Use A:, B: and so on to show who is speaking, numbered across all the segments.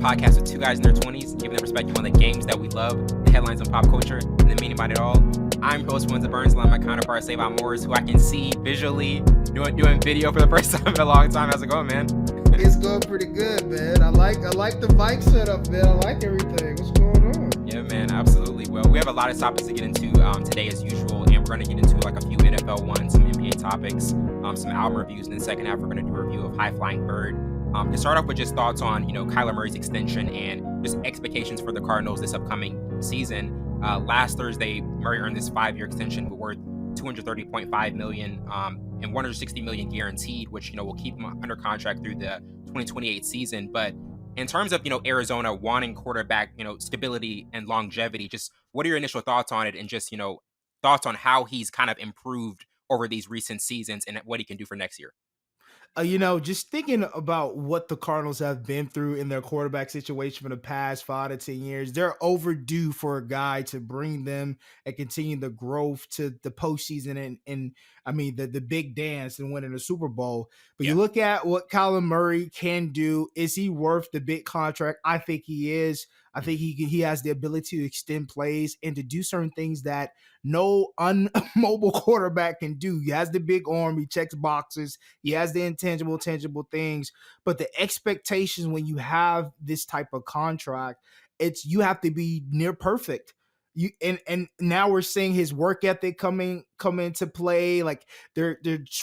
A: podcast with two guys in their 20s, giving their perspective on the games that we love, the headlines on pop culture, and the meaning behind it all. I'm your host, Windsor Burns, along with my counterpart, Savon Morris, who I can see visually doing video for the first time in a long time. How's it going, man?
B: It's going pretty good, man. I like the mic setup, man. I like everything. What's going on?
A: Yeah, man, absolutely. Well, we have a lot of topics to get into today as usual, and we're going to get into like a few NFL ones, some NBA topics, some album reviews, and in the second half, we're going to do a review of High Flying Bird. To start off with just thoughts on, Kyler Murray's extension and just expectations for the Cardinals this upcoming season. Last Thursday, Murray earned this 5-year extension worth $230.5 million and $160 million guaranteed, which, will keep him under contract through the 2028 season. But in terms of, Arizona wanting quarterback, stability and longevity, just what are your initial thoughts on it, and just, thoughts on how he's kind of improved over these recent seasons and what he can do for next year?
B: Just thinking about what the Cardinals have been through in their quarterback situation for the past 5 to 10 years, they're overdue for a guy to bring them and continue the growth to the postseason and the big dance and winning the Super Bowl. But You look at what Kyler Murray can do. Is he worth the big contract? I think he is. I think he has the ability to extend plays and to do certain things that no unmobile quarterback can do. He has the big arm. He checks boxes. He has the tangible things. But the expectations when you have this type of contract, you have to be near perfect. And now we're seeing his work ethic come into play. Like they're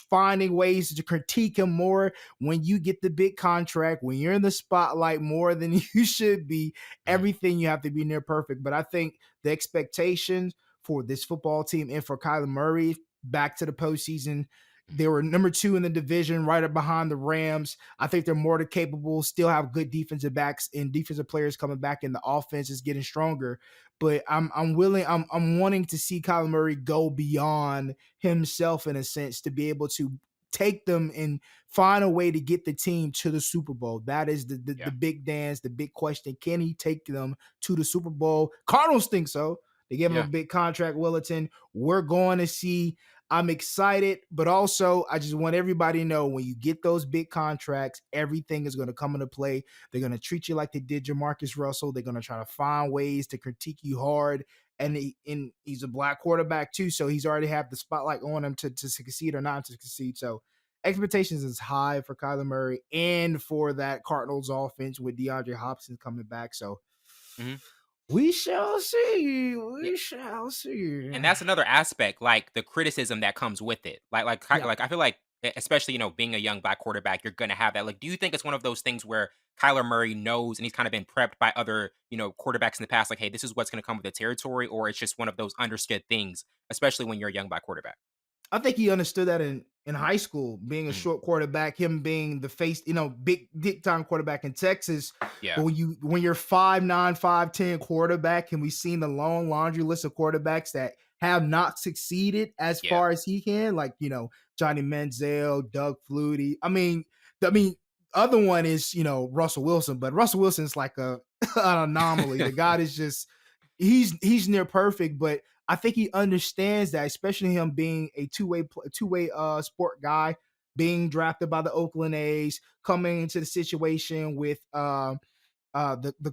B: finding ways to critique him more. When you get the big contract, when you're in the spotlight more than you should be, everything you have to be near perfect. But I think the expectations for this football team and for Kyler Murray back to the postseason, they were number 2 in the division, right up behind the Rams. I think they're more than capable, still have good defensive backs and defensive players coming back, and the offense is getting stronger. But I'm wanting to see Kyler Murray go beyond himself in a sense, to be able to take them and find a way to get the team to the Super Bowl. That is the big dance, the big question. Can he take them to the Super Bowl? Cardinals think so. They gave him a big contract, Wellington. We're going to see. I'm excited, but also I just want everybody to know, when you get those big contracts, everything is going to come into play. They're going to treat you like they did Jamarcus Russell. They're going to try to find ways to critique you hard. And he's a black quarterback too, so he's already have the spotlight on him to succeed or not to succeed. So expectations is high for Kyler Murray and for that Cardinals offense with DeAndre Hopkins coming back. So we shall see. We shall see.
A: And that's another aspect, like the criticism that comes with it. Like I feel like, especially, being a young black quarterback, you're gonna have that. Like, do you think it's one of those things where Kyler Murray knows and he's kind of been prepped by other, quarterbacks in the past, like, hey, this is what's gonna come with the territory, or it's just one of those understood things, especially when you're a young black quarterback?
B: I think he understood that in high school, being a short quarterback, him being the face, big time quarterback in Texas.
A: Yeah.
B: But when you're 5'9", 5'10" quarterback, and we've seen the long laundry list of quarterbacks that have not succeeded as far as he can, like, Johnny Manziel, Doug Flutie. I mean, other one is, Russell Wilson, but Russell Wilson's like an anomaly. The guy is just, he's near perfect, but I think he understands that, especially him being a two-way sport guy, being drafted by the Oakland A's, coming into the situation with the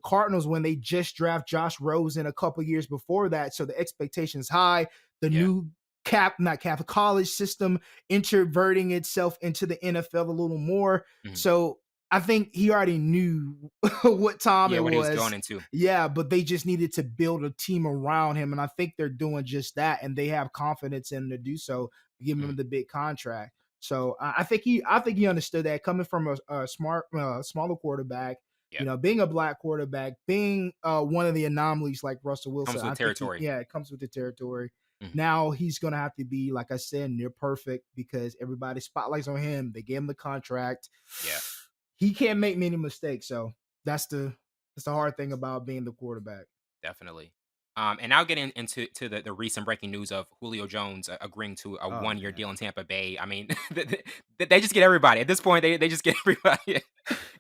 B: Cardinals when they just draft Josh Rosen a couple years before that. So the expectation is high. The new college system introverting itself into the NFL a little more. So I think he already knew what time it was.
A: What he was going into.
B: Yeah, but they just needed to build a team around him, and I think they're doing just that, and they have confidence in him to do so, give him the big contract. So I think he understood that, coming from a smaller quarterback, being a black quarterback, being one of the anomalies like Russell Wilson.
A: Comes with territory.
B: It comes with the territory. Now he's going to have to be, like I said, near perfect, because everybody spotlights on him. They gave him the contract.
A: Yeah.
B: He can't make many mistakes, so that's the hard thing about being the quarterback.
A: Definitely. And now getting into the recent breaking news of Julio Jones agreeing to a 1-year deal in Tampa Bay. I mean, they just get everybody. At this point, they just get everybody.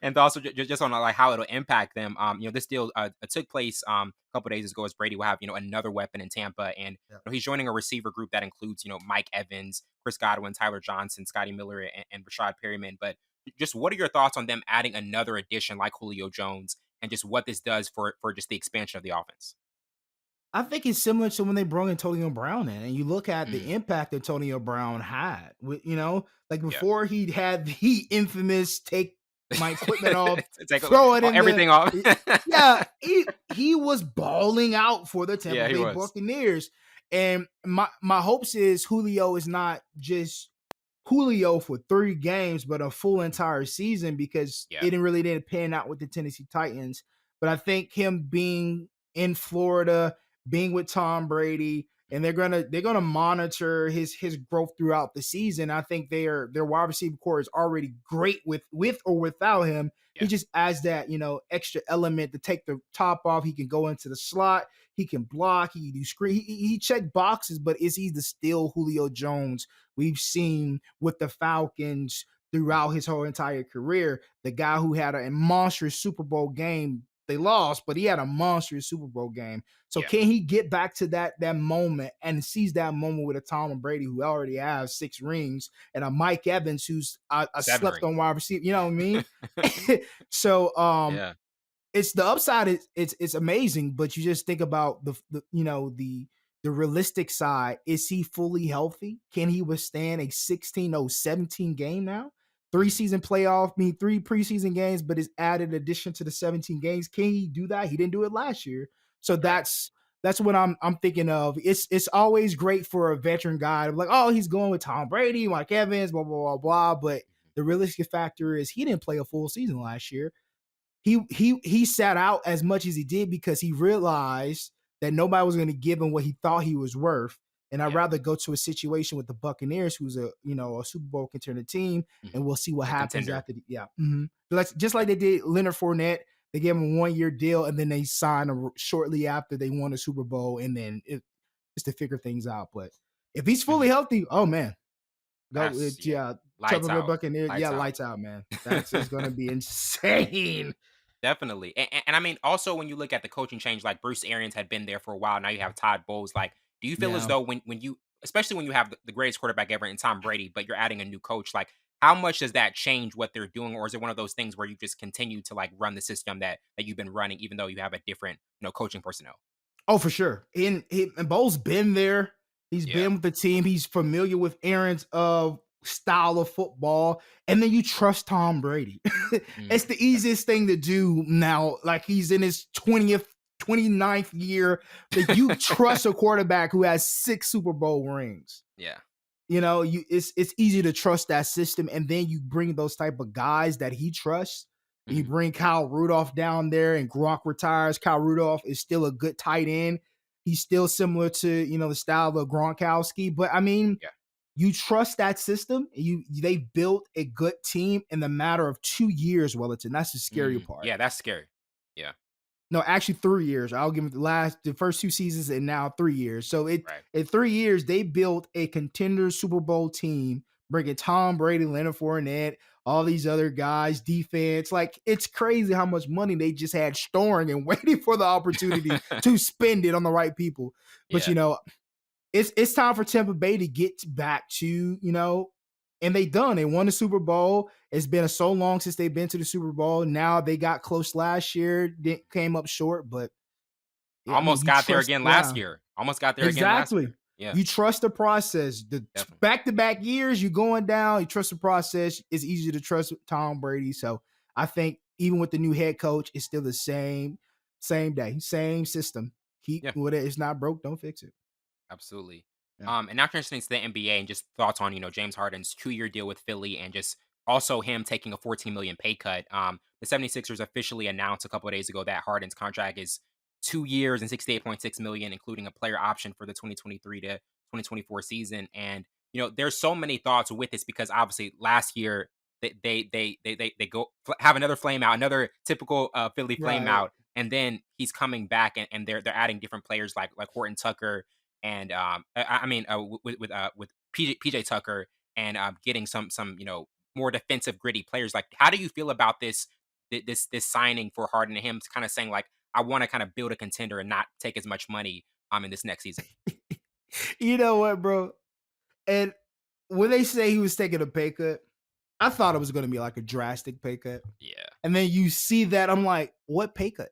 A: And also just on like how it'll impact them. This deal took place a couple days ago, as Brady will have, another weapon in Tampa. And he's joining a receiver group that includes, Mike Evans, Chris Godwin, Tyler Johnson, Scotty Miller, and Rashad Perryman. But just what are your thoughts on them adding another addition like Julio Jones and just what this does for just the expansion of the offense.
B: I think it's similar to when they brought Antonio Brown in, and you look at the
A: Mm,
B: impact Antonio Brown had. With like
A: yeah.
B: before he had the infamous take my equipment off,
A: Take
B: throw it in the
A: everything off.
B: yeah, he was balling out for the Tampa
A: Yeah, he
B: Bay
A: was.
B: Buccaneers. And my hopes is Julio is not just Julio for 3 games, but a full entire season because
A: Yeah.
B: it didn't pan out with the Tennessee Titans. But I think him being in Florida, being with Tom Brady, and they're gonna monitor his growth throughout the season. I think their wide receiver core is already great with or without him. He
A: Yeah.
B: just adds that extra element to take the top off. He can go into the slot. He can block. He can do screen. He check boxes, but is he the still Julio Jones we've seen with the Falcons
A: Mhm.
B: throughout his whole entire career? The guy who had a monstrous Super Bowl game. They lost, but he had a monstrous Super Bowl game. So
A: Yeah.
B: can he get back to that moment and seize that moment with a Tom and Brady who already has 6 rings and a Mike Evans who's a
A: 7
B: slept on
A: rings.
B: wide receiver? You know what I mean? So
A: Yeah.
B: it's the upside is it's amazing, but you just think about the realistic side. Is he fully healthy? Can he withstand a 17 game now? Three
A: Mhm.
B: season playoff, mean 3 preseason games, but is added addition to the 17 games. Can he do that? He didn't do it last year. So
A: Right.
B: that's what I'm thinking of. It's always great for a veteran guy to be like, oh, he's going with Tom Brady, Mike Evans, blah, blah, blah, blah. But
A: Mhm.
B: the realistic factor is he didn't play a full season last year. He sat out as much as he did because he realized that nobody was going to give him what he thought he was worth. And I'd
A: Yeah.
B: rather go to a situation with the Buccaneers, who's a Super Bowl contender team, and
A: Mhm.
B: we'll see what
A: A
B: happens
A: contender.
B: after the yeah. Just
A: Yeah.
B: like they did Leonard Fournette, they gave him a 1 year deal, and then they signed him shortly after they won a Super Bowl, and then just to figure things out. But if he's fully
A: Mhm.
B: healthy, oh man, go
A: Yeah.
B: yeah,
A: Lights
B: Tampa Bay
A: out.
B: Buccaneers, yeah,
A: Lights out.
B: lights out, man. That's is gonna be insane.
A: Definitely. And I mean, also when you look at the coaching change, like Bruce Arians had been there for a while. Now you have Todd Bowles. Like, do you feel as
B: Yeah.
A: though when you, especially when you have the greatest quarterback ever in Tom Brady, but you're adding a new coach, like how much does that change what they're doing? Or is it one of those things where you just continue to like run the system that you've been running, even though you have a different, coaching personnel?
B: Oh, for sure. And Bo's been there. He's
A: Yeah.
B: been with the team. He's familiar with Aaron's style of football. And then you trust Tom Brady. It's the
A: Yeah.
B: easiest thing to do now. Like he's in his 20th, 29th year. That you trust a quarterback who has 6 Super Bowl rings.
A: Yeah.
B: It's easy to trust that system, and then you bring those type of guys that he trusts. You
A: Mhm.
B: bring Kyle Rudolph down there, and Gronk retires. Kyle Rudolph is still a good tight end. He's still similar to the style of Gronkowski, but I mean,
A: Yeah.
B: you trust that system. They built a good team in the matter of 2 years, Wellington. That's the scary part.
A: Yeah, that's scary. Yeah.
B: No, actually 3 years. I'll give it the first 2 seasons and now 3 years. So
A: Right.
B: in 3 years, they built a contender Super Bowl team, bringing Tom Brady, Leonard Fournette, all these other guys, defense. Like it's crazy how much money they just had storing and waiting for the opportunity to spend it on the right people. But
A: Yeah.
B: it's time for Tampa Bay to get back to, and they done. They won the Super Bowl. It's been so long since they've been to the Super Bowl. Now they got close last year, came up short, but yeah, I mean,
A: Almost
B: you
A: got there
B: trust,
A: again last
B: yeah,
A: year. Almost got there again last
B: exactly.
A: year. Yeah,
B: You trust the process. The
A: definitely.
B: back-to-back years, you're going down. You trust the process. It's easy to trust Tom Brady. So I think even with the new head coach, it's still the same day, same system. Keep
A: Yeah.
B: what it's not broke, don't fix it.
A: Absolutely.
B: Yeah.
A: And now transitioning to the NBA and just thoughts on, James Harden's 2-year deal with Philly and just also him taking a 14 million pay cut. The 76ers officially announced a couple of days ago that Harden's contract is 2 years and 68.6 million, including a player option for the 2023 to 2024 season. And, there's so many thoughts with this because obviously last year they go have another flame out, another typical Philly flame
B: Right.
A: out. And then he's coming back and they're adding different players like Horton Tucker and I mean with PJ Tucker and getting some more defensive gritty players. Like, how do you feel about this signing for Harden and him kind of saying like I want to kind of build a contender and not take as much money in this next season?
B: You know what, bro? And when they say he was taking a pay cut, I thought it was going to be like a drastic pay cut.
A: Yeah.
B: And then you see that, I'm like, what pay cut?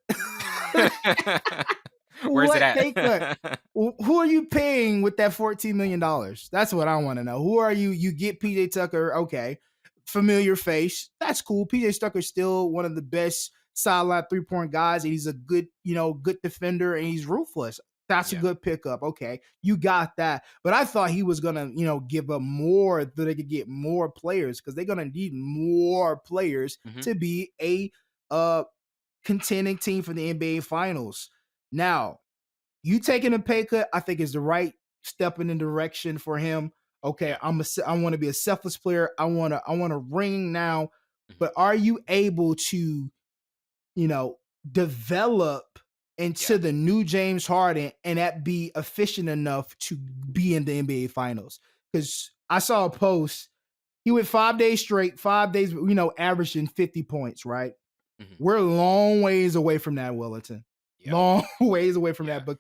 A: Where's it
B: What pay cut?
A: at?
B: Who are you paying with that $14 million? That's what I want to know. Who are you? You get PJ Tucker, okay, familiar face. That's cool. PJ Tucker's still one of the best sideline 3-point guys. And he's a good, good defender, and he's ruthless. That's a good pickup. Okay, you got that. But I thought he was gonna, give up more so they could get more players, because they're gonna need more players to be a contending team for the NBA Finals. Now, you taking a pay cut, I think, is the right step in the direction for him. Okay, I want to be a selfless player. I want to ring now. But are you able to, develop into the new James Harden and that be efficient enough to be in the NBA Finals? Because I saw a post. He went 5 days straight, 5 days, averaging 50 points, right? We're a long ways away from that, Wellington. Long ways away from that. But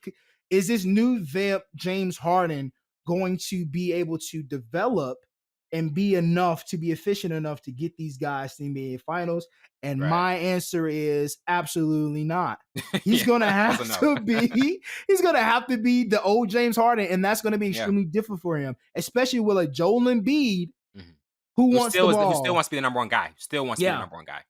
B: is this new vamp James Harden going to be able to develop and be enough to be efficient enough to get these guys to the NBA Finals? And my answer is absolutely not. He's gonna have to be. He's gonna have to be the old James Harden, and that's gonna be extremely difficult for him, especially with a Joel Embiid who still
A: wants to be the number one guy. Still wants to be the number one guy.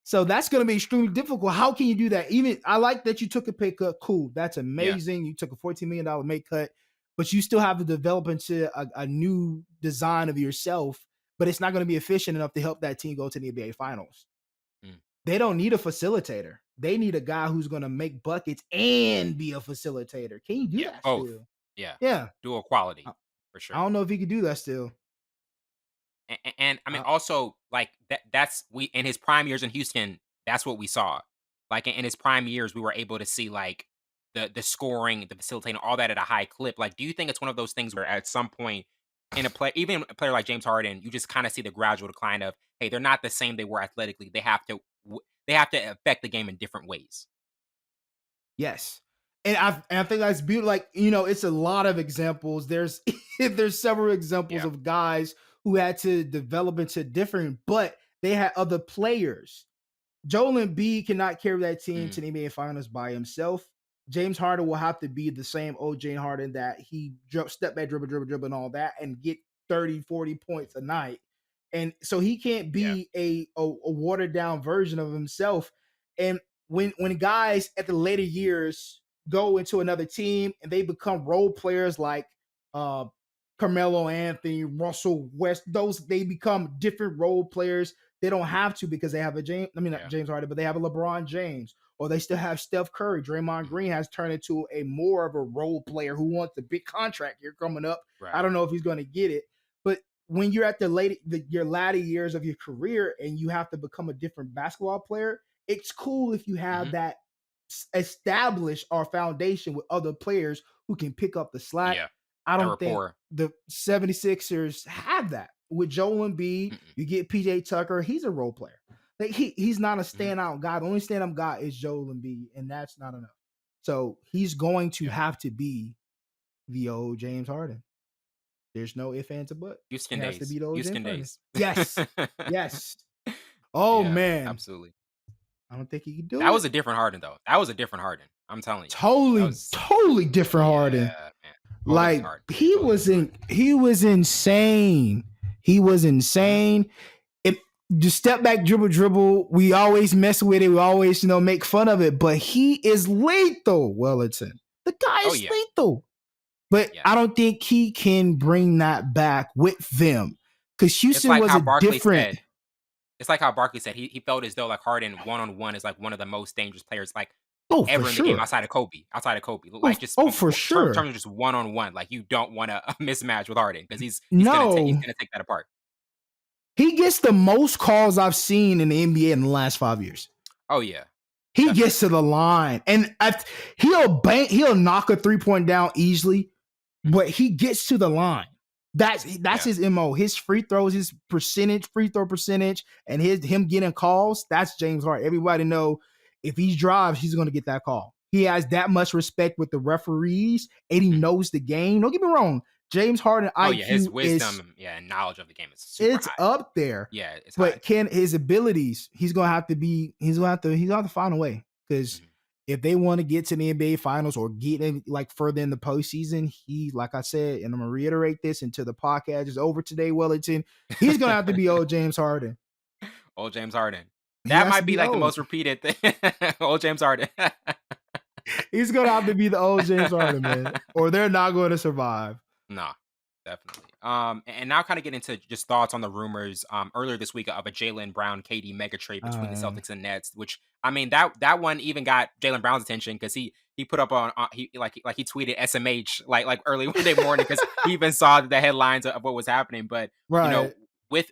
B: So that's going to be extremely difficult. How can you do that? Even I like that you took a pay cut. Cool. That's amazing. You took a $14 million pay cut, but you still have to develop into a new design of yourself, but it's not going to be efficient enough to help that team go to the NBA Finals. They don't need a facilitator. They need a guy who's going to make buckets and be a facilitator. Can you do that still?
A: Yeah. Dual quality, for sure.
B: I don't know if he could do that still.
A: And I mean, also, like, that's in his prime years in Houston, that's what we saw. Like, in his prime years, we were able to see, like, the scoring, the facilitating, all that at a high clip. Like, do you think it's one of those things where at some point in even a player like James Harden, you just kind of see the gradual decline of, hey, they're not the same they were athletically. They have to affect the game in different ways.
B: Yes. And I think that's beautiful. Like, it's a lot of examples. There's several examples of guys who had to develop into different, but they had other players. Joel Embiid cannot carry that team to the NBA Finals by himself. James Harden will have to be the same old James Harden that he step back, dribble, and all that, and get 30, 40 points a night. And so he can't be a watered down version of himself. And when guys at the later years go into another team and they become role players like Carmelo Anthony, Russell West, they become different role players. They don't have to, because they have not James Harden, but they have a LeBron James, or they still have Steph Curry. Draymond Green has turned into a more of a role player who wants a big contract here coming up. I don't know if he's going to get it, but when you're at your latter years of your career and you have to become a different basketball player, it's cool if you have that established our foundation with other players who can pick up the slack. I don't think the 76ers have that. With Joel Embiid, you get PJ Tucker. He's a role player. Like he's not a standout guy. The only standout guy is Joel Embiid, and that's not enough. So he's going to have to be the old James Harden. There's no ifs, ands, or buts.
A: Houston days.
B: To be the old
A: Houston
B: James
A: days.
B: Harden. Yes. Oh man,
A: absolutely.
B: I don't think he could do it.
A: That was a different Harden, though. That was a different Harden. I'm telling you.
B: Totally different Harden.
A: Man.
B: Like he was insane. He was insane. It just step back, dribble. We always mess with it. We always, make fun of it. But he is lethal, Wellington. The guy is lethal. But I don't think he can bring that back with them, because Houston was different.
A: It's like how Barkley said he felt as though like Harden one-on-one is like one of the most dangerous players like ever in the game outside of Kobe. Like
B: for sure.
A: In terms of just one-on-one, like you don't want a mismatch with Harden because he's gonna take that apart.
B: He gets the most calls I've seen in the NBA in the last 5 years.
A: Oh yeah.
B: He gets to the line and he'll knock a 3-point down easily, but he gets to the line. That's his MO. His free throws, his free throw percentage, and him getting calls, that's James Harden. Everybody know if he drives, he's going to get that call. He has that much respect with the referees, and he knows the game. Don't get me wrong. James Harden
A: Oh yeah, his
B: IQ is
A: wisdom, and knowledge of the game is super
B: it's
A: high.
B: up there.
A: Yeah, it's high.
B: But can his abilities, he's gonna have to find a way. Because if they want to get to the NBA finals or get in like further in the postseason, he, like I said, and I'm gonna reiterate this until the podcast is over today, Wellington, he's gonna have to be old James Harden.
A: Old James Harden.
B: He
A: That
B: has to
A: might be
B: be
A: like the
B: old.
A: most repeated thing. Old James Harden.
B: He's gonna have to be the old James Harden, man, or they're not going to survive.
A: Nah, definitely. And now kind of get into just thoughts on the rumors earlier this week of a Jaylen Brown-KD mega trade between the Celtics and Nets, which I mean that one even got Jaylen Brown's attention because he put up on he tweeted SMH like early Monday morning because he even saw the headlines of what was happening. But
B: Right.
A: with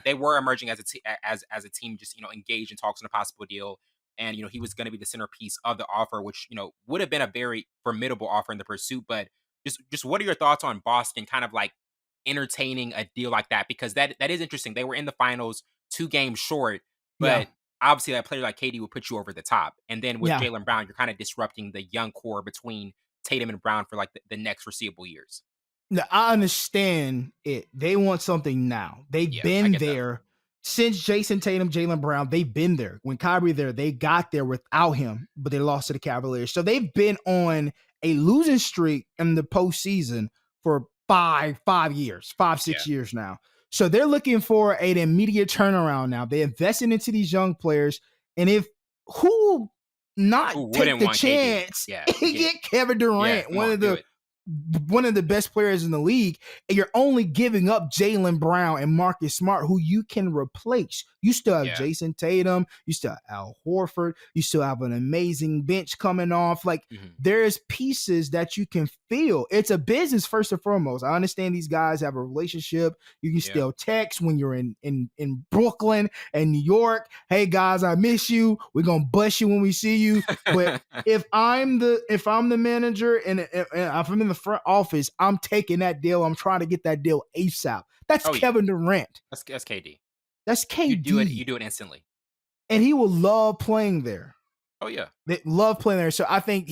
A: they were emerging as a team, just engaged in talks on a possible deal. And he was going to be the centerpiece of the offer, which would have been a very formidable offer in the pursuit. But just what are your thoughts on Boston kind of like entertaining a deal like that? Because that is interesting. They were in the finals, 2 games short,
B: Yeah.
A: but obviously a player like KD would put you over the top. And then with
B: Yeah.
A: Jaylen Brown, you're kind of disrupting the young core between Tatum and Brown for like the next foreseeable years.
B: Now, I understand it. They want something now. They've been there since Jason Tatum, Jaylen Brown. They've been there. When Kyrie there, they got there without him, but they lost to the Cavaliers. So they've been on a losing streak in the postseason for 6 years now. So they're looking for an immediate turnaround now. They're investing into these young players. And if who not take the chance and get Kevin Durant, one of the best players in the league, and you're only giving up Jaylen Brown and Marcus Smart, who you can replace. You still have Jason Tatum, you still have Al Horford, you still have an amazing bench coming off. Like there's pieces that you can feel. It's a business first and foremost. I understand these guys have a relationship. You can still text when you're in Brooklyn and New York. Hey guys, I miss you. We're gonna bust you when we see you. But if I'm the manager and if I'm in the front office, I'm taking that deal. I'm trying to get that deal ASAP. That's Kevin Durant.
A: That's KD.
B: That's KD.
A: You do it instantly.
B: And he will love playing there.
A: Oh yeah.
B: They love playing there. So I think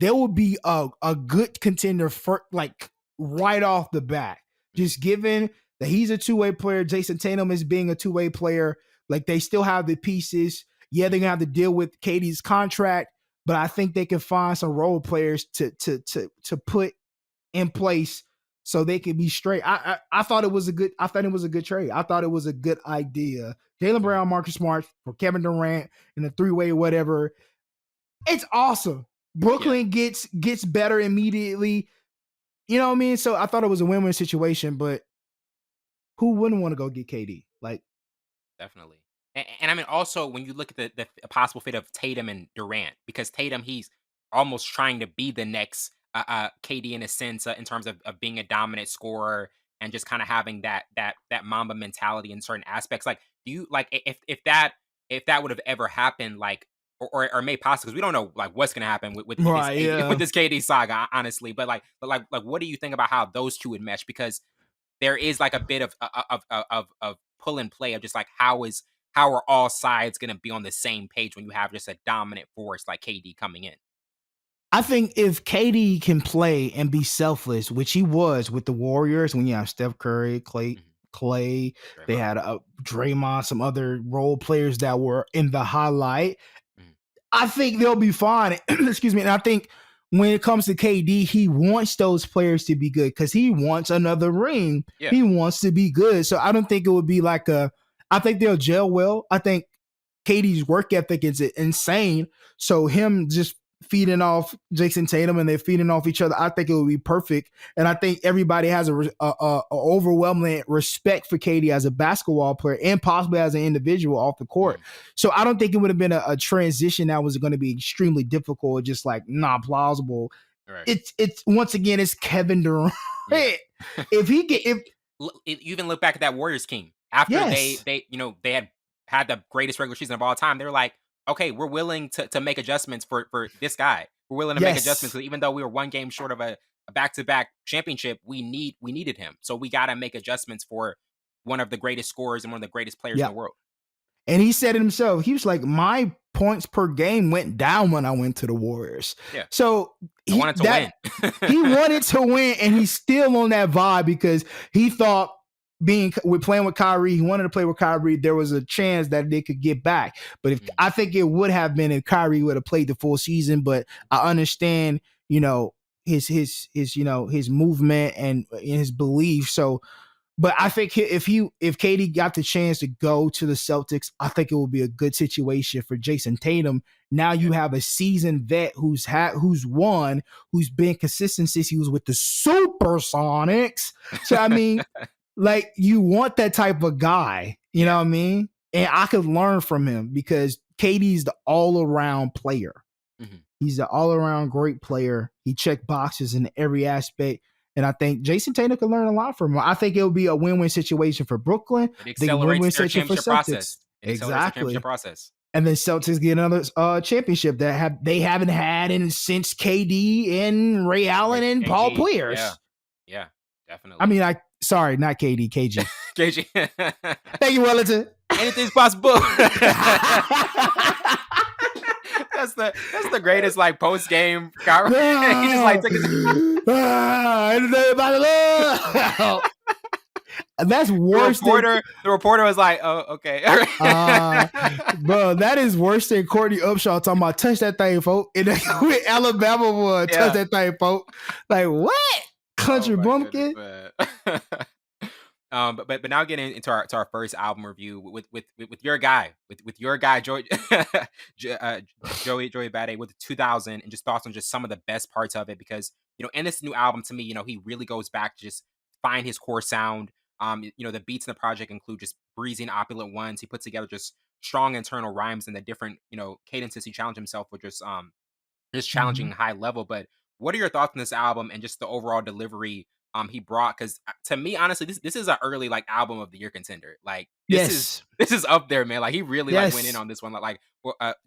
B: there will be a good contender for like right off the bat. Just given that he's a two-way player, Jason Tatum is being a two-way player. Like they still have the pieces. Yeah, they're gonna have to deal with KD's contract, but I think they can find some role players to put in place so they can be straight. I thought it was a good trade. I thought it was a good idea. Jaylen Brown, Marcus Smart for Kevin Durant in a 3-way, whatever. It's awesome. Brooklyn gets better immediately. You know what I mean? So I thought it was a win-win situation, but who wouldn't want to go get KD? Like,
A: definitely. And I mean, also when you look at the possible fit of Tatum and Durant, because Tatum, he's almost trying to be the next KD in a sense, in terms of being a dominant scorer and just kind of having that Mamba mentality in certain aspects. Like, do you like if that would have ever happened, like or made possible? Because we don't know like what's gonna happen with this KD saga, honestly. But like what do you think about how those two would mesh? Because there is like a bit of pull and play of just like how are all sides going to be on the same page when you have just a dominant force like KD coming in?
B: I think if KD can play and be selfless, which he was with the Warriors, when you have Steph Curry, Clay,
A: Draymond.
B: They had Draymond, some other role players that were in the highlight. I think they'll be fine. Excuse me. And I think when it comes to KD, he wants those players to be good because he wants another ring. Yeah. He wants to be good. So I don't think it would be like I think they'll gel well. I think KD's work ethic is insane. So him just feeding off Jason Tatum and they're feeding off each other, I think it would be perfect. And I think everybody has a overwhelming respect for KD as a basketball player and possibly as an individual off the court. So I don't think it would have been a transition that was going to be extremely difficult, just like not plausible. Right. It's once again, it's Kevin Durant. Yeah. if you
A: even look back at that Warriors team after they had the greatest regular season of all time, they were like, okay, we're willing to make adjustments for this guy. We're willing to make adjustments because even though we were one game short of a back-to-back championship, we needed him. So we got to make adjustments for one of the greatest scorers and one of the greatest players in the world.
B: And he said it himself. He was like, my points per game went down when I went to the Warriors.
A: Yeah.
B: So
A: I wanted to win.
B: He wanted to win, and he's still on that vibe because he thought playing with Kyrie, he wanted to play with Kyrie. There was a chance that they could get back, but I think it would have been if Kyrie would have played the full season. But I understand, his movement and his belief. So, but I think if KD got the chance to go to the Celtics, I think it would be a good situation for Jason Tatum. Now you have a seasoned vet who's won, who's been consistent since he was with the Supersonics. So I mean, like, you want that type of guy, you know what I mean? And I could learn from him because KD's the all-around player. Mm-hmm. He's the all-around great player. He checked boxes in every aspect. And I think Jason Tatum could learn a lot from him. I think it'll be a win-win situation for Brooklyn.
A: It accelerates their championship process.
B: Exactly. And then Celtics get another championship that they haven't had since KD and Ray Allen and Paul Pierce.
A: Yeah, definitely.
B: I mean, sorry, not KD, KG.
A: KG.
B: Thank you, Wellington.
A: Anything's possible. That's the greatest like post game. He just like took his.
B: That's worse.
A: The reporter was like, "Oh, okay."
B: Bro, that is worse than Courtney Upshaw talking about touch that thing, folk. And with Alabama would touch that thing, folk. Like what? Country bumpkin.
A: But now getting into our first album review with your guy, with your guy Joey Bada with 2000, and just thoughts on just some of the best parts of it, because in this new album, to me, he really goes back to just find his core sound. The beats in the project include just breezy and opulent ones. He puts together just strong internal rhymes and the different cadences he challenged himself with, just challenging high level. But what are your thoughts on this album and just the overall delivery he brought? Because to me, honestly, this is an early like album of the year contender. Like this is up there, man. Like he really like went in on this one. Like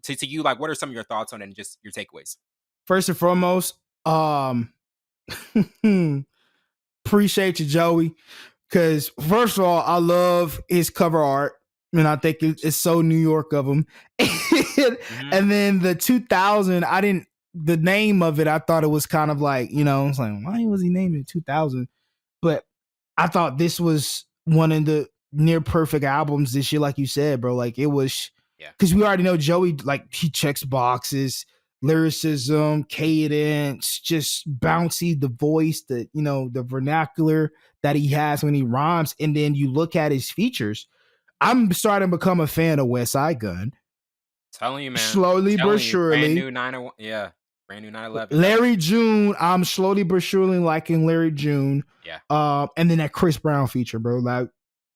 A: to you, like what are some of your thoughts on it and just your takeaways?
B: First and foremost, appreciate you, Joey. Because first of all, I love his cover art, and I think it's so New York of him. And then the 2000, the name of it, I thought it was kind of like, it's like, why was he named it 2000? But I thought this was one of the near perfect albums this year, like you said, bro. Like it was, because we already know Joey, like he checks boxes, lyricism, cadence, just bouncy, the voice, the vernacular that he has when he rhymes. And then you look at his features. I'm starting to become a fan of West Side Gun.
A: Telling you, man.
B: Slowly but surely.
A: Brand new 911. Brand new 911.
B: Larry June, I'm slowly but surely liking Larry June.
A: Yeah.
B: And then that Chris Brown feature, bro. Like,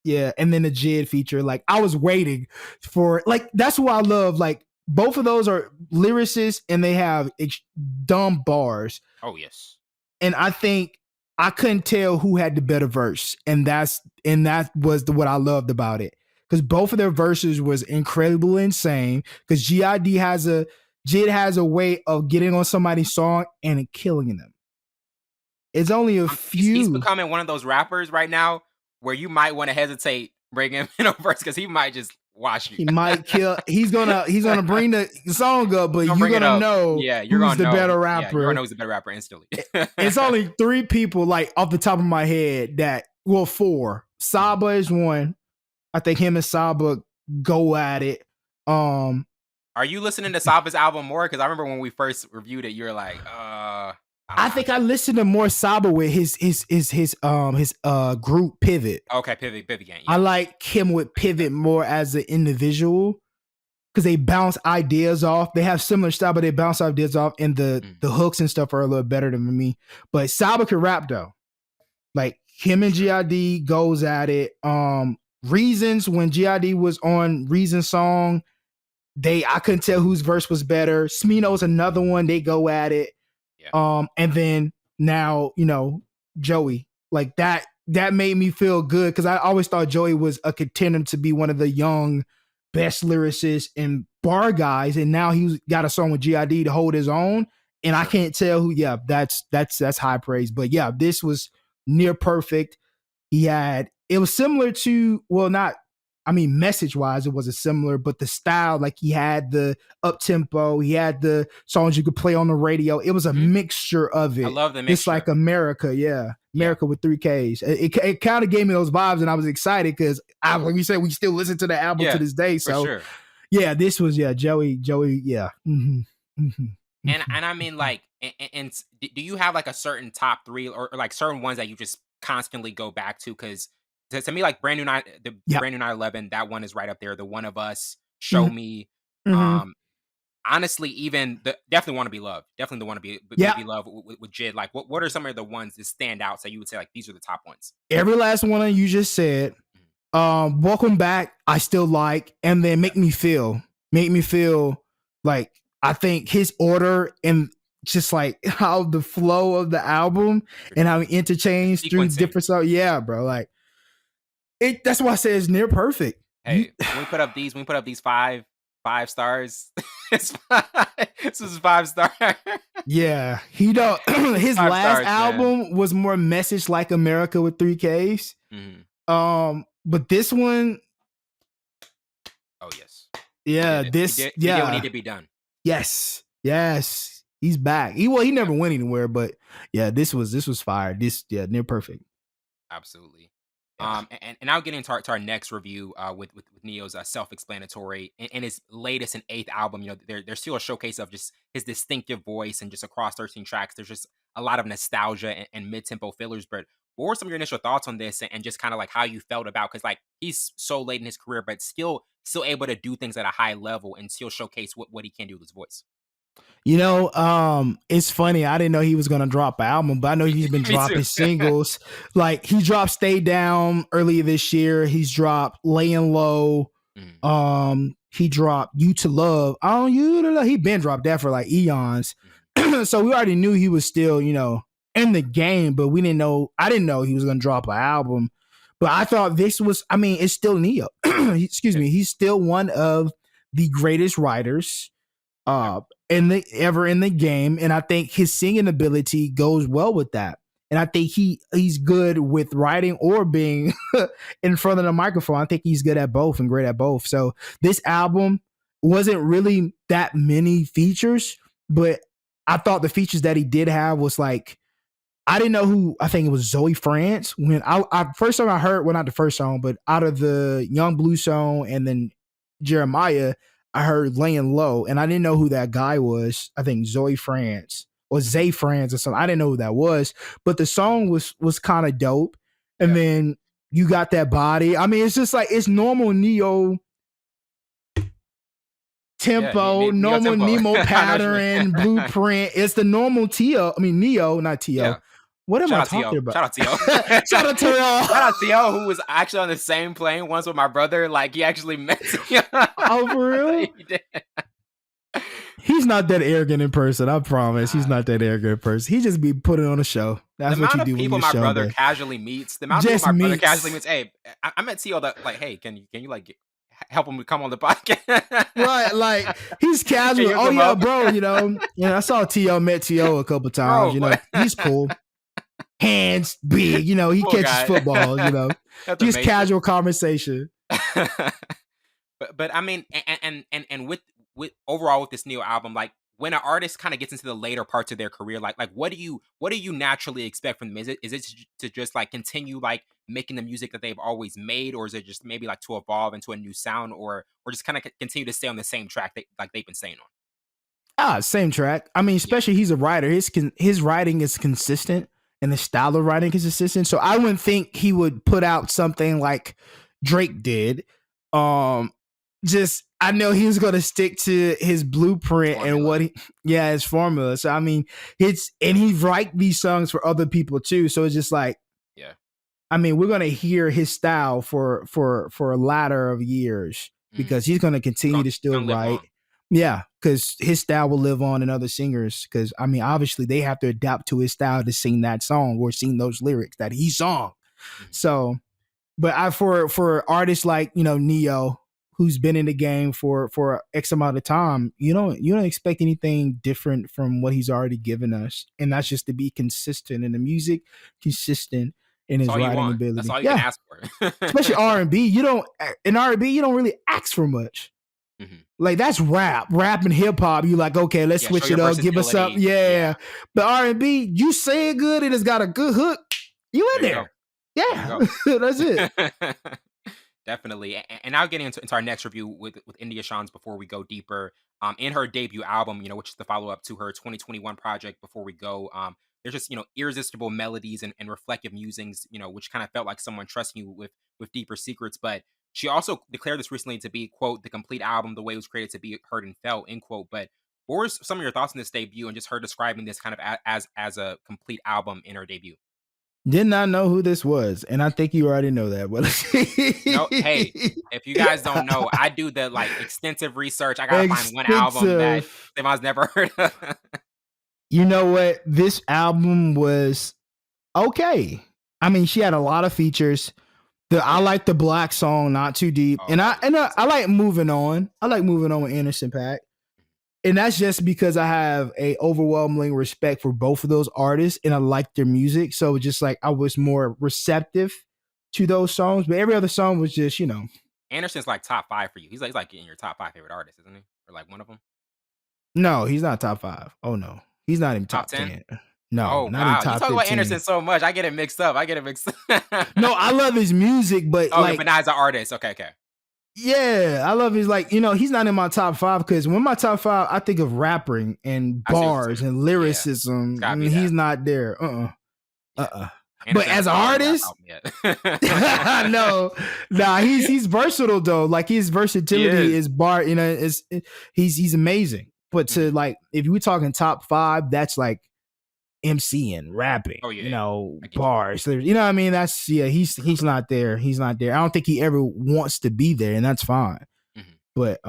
B: yeah. And then the Jid feature. Like, I was waiting for, like, that's what I love. Like, both of those are lyricists and they have dumb bars.
A: Oh, yes.
B: And I think I couldn't tell who had the better verse. And that was what I loved about it. Because both of their verses was incredibly insane. Because Jid has a way of getting on somebody's song and killing them. It's only a few.
A: He's becoming one of those rappers right now where you might want to hesitate bringing him in a verse because he might just wash you.
B: He might kill. He's gonna bring the song up, but you're gonna know who's the better rapper.
A: Yeah, you're gonna know who's the better rapper instantly.
B: It's only 3 people, like off the top of my head, 4. Saba is one. I think him and Saba go at it.
A: Are you listening to Saba's album more? Because I remember when we first reviewed it, you were like,
B: I think I listened to more Saba with his group Pivot.
A: Okay, Pivot Gang. Yeah.
B: I like him with Pivot more as an individual because they bounce ideas off. They have similar style, but they bounce ideas off, and the hooks and stuff are a little better than me. But Saba can rap though. Like him and GID goes at it. Reasons, when GID was on Reason's song, I couldn't tell whose verse was better. Smino's another one, they go at it. Yeah. And then now, Joey, like that made me feel good because I always thought Joey was a contender to be one of the young best lyricists and bar guys, and now he's got a song with GID to hold his own. And I can't tell who. Yeah, that's high praise. But yeah, this was near perfect. It was similar to, well, not. I mean, message wise, it wasn't similar, but the style, like he had the up tempo, he had the songs you could play on the radio. It was a mixture of it. I
A: love the mixture.
B: It's like America, America with 3 Ks. It kind of gave me those vibes, and I was excited because, like we said, we still listen to the album to this day. So,
A: sure.
B: Yeah, this was Joey, yeah.
A: And I mean, like, and do you have like a certain top 3 or like certain ones that you just constantly go back to? Because to me, like brand new 911, that one is right up there. The One of Us, Show Me. Honestly, even definitely Want to Be Loved. Definitely the Want to Be Loved with Jid. Like, what are some of the ones that stand out? So you would say like these are the top ones.
B: Every last one you just said. Welcome Back, I still like, and then Make Me Feel like, I think his order and just like how the flow of the album and how he interchanged through different songs. Yeah, bro. Like that's why I say it's near perfect.
A: Hey, when we put up these five stars. This is 5 star.
B: Yeah. His last album was more message like America with 3 Ks. But this one,
A: oh yes,
B: yeah,
A: he did what needed to be done.
B: Yes, he's back. He never went anywhere, but yeah, this was fire. Near perfect.
A: Absolutely. Yeah. And now getting into our next review with Neo's Self-Explanatory and his latest and 8th album. You know, there's still a showcase of just his distinctive voice, and just across 13 tracks, there's just a lot of nostalgia and mid-tempo fillers. But what were some of your initial thoughts on this, and just kind of like how you felt about, because like he's so late in his career, but still able to do things at a high level and still showcase what he can do with his voice.
B: You know, it's funny. I didn't know he was going to drop an album, but I know he's been dropping singles. Like he dropped Stay Down earlier this year. He's dropped Laying Low. He dropped You to Love. On You to Love. He been dropped that for like eons. So we already knew he was still, in the game, but I didn't know he was going to drop an album. But I thought this was, it's still Neo. Excuse me. He's still one of the greatest writers ever in the game. And I think his singing ability goes well with that. And I think he's good with writing or being in front of the microphone. I think he's good at both and great at both. So this album wasn't really that many features, but I thought the features that he did have was like, I didn't know who, I think it was Zoe France. When I first song I heard, well, not the first song, but out of the Young Blue song and then Jeremiah, I heard Laying Low, and I didn't know who that guy was. I think Zoe France or Zay France or something. I didn't know who that was, but the song was kind of dope. And then You Got That Body. It's just like, it's normal Neo tempo, normal Nemo pattern, blueprint. It's the normal Neo, not T.O. Yeah. What am I talking about?
A: Shout out T.O.
B: Shout out T.O.
A: Shout out T.O. who was actually on the same plane once with my brother. Like, he actually met T.O.
B: Oh, for real?
A: He did.
B: He's not that arrogant in person. I promise. He's not that arrogant in person. He just be putting on a show. That's what you do. The amount of people my brother
A: casually meets. The amount of people my brother casually meets. Hey, I met T.O. that like, hey, can you like help him come on the podcast?
B: Right, like he's casual. Oh yeah, bro. I saw T.O. met T.O. a couple times. Bro, he's cool. Hands big, he cool catches guy. Footballs, just amazing. Casual conversation.
A: but and with overall with this Neo album, like when an artist kind of gets into the later parts of their career, like what do you naturally expect from them? Is it to just like continue like making the music that they've always made, or is it just maybe like to evolve into a new sound, or just kind of continue to stay on the same track that like they've been staying on?
B: Same track. Especially he's a writer. His writing is consistent. And the style of writing is consistent. So I wouldn't think he would put out something like Drake did. I know he was going to stick to his blueprint formula. And his formula. So, and he write these songs for other people too. So it's just like, we're going to hear his style for a ladder of years because he's going to continue to still write. Yeah, because his style will live on in other singers. Because obviously they have to adapt to his style to sing that song or sing those lyrics that he sung. So, but for artists like Neo, who's been in the game for X amount of time, you don't expect anything different from what he's already given us, and that's just to be consistent in the music, consistent in
A: That's
B: his
A: all you
B: writing
A: want. That's
B: ability.
A: all you can
B: Yeah,
A: ask for.
B: especially R&B. You don't in R&B you don't really ask for much.
A: Mhm.
B: Like that's rap and hip hop. You like, okay, let's
A: Yeah, show
B: switch
A: your
B: it up, give us something.
A: versatility.
B: Yeah,
A: Yeah,
B: but R&B, you say it good and it's got a good hook. You in
A: there you go.
B: there?
A: There you
B: Yeah, that's it.
A: go. Definitely. And now getting into our next review with India Shawn's before we go deeper. In her debut album, which is the follow up to her 2021 project. Before we go, there's just irresistible melodies and reflective musings, which kind of felt like someone trusting you with deeper secrets. But she also declared this recently to be, quote, the complete album, the way it was created to be heard and felt, end quote. But what were some of your thoughts on this debut and just her describing this kind of as a complete album in her debut?
B: Did not know who this was, and I think you already know that. But
A: No, hey, if you guys don't know, I do the extensive research. I gotta find one album that
B: expensive.
A: Devon's never heard of.
B: You know what? This album was okay. I mean, she had a lot of features. I like the Black song, Not Too Deep,
A: Oh,
B: and
A: that was
B: I like Moving On. I like Moving On with Anderson .Paak. And that's just because I have a overwhelming respect for both of those artists and I like their music. So just like I was more receptive to those songs, but every other song was just,
A: Anderson's like top 5 for you. He's like in your top 5 favorite artists, isn't he? Or like one of them?
B: no, he's not top 5. Oh no. He's not even
A: Top
B: top
A: 10?
B: 10. No,
A: Oh
B: not even
A: wow. You
B: top
A: talk about
B: 15.
A: Anderson so much. I get it mixed up.
B: No, I love his music, but
A: Oh,
B: like,
A: but not as an artist. Okay.
B: yeah, I love his like, he's not in my top 5 because when my top 5, I think of rapping and
A: I see what you're
B: bars
A: saying.
B: and
A: Yeah.
B: lyricism.
A: Gotta
B: And
A: be
B: he's
A: that.
B: not there.
A: Yeah.
B: But
A: Anderson
B: as
A: hasn't
B: an
A: dropped a rap
B: artist,
A: album yet.
B: no, nah, he's versatile though. Like his versatility is he's amazing. But to
A: Mhm.
B: like, if you were talking top 5, that's like MCing, rapping,
A: Oh yeah. I get you.
B: bars. You know what I mean? That's he's not there. He's not there. I don't think he ever wants to be there, and that's fine.
A: Mhm.
B: But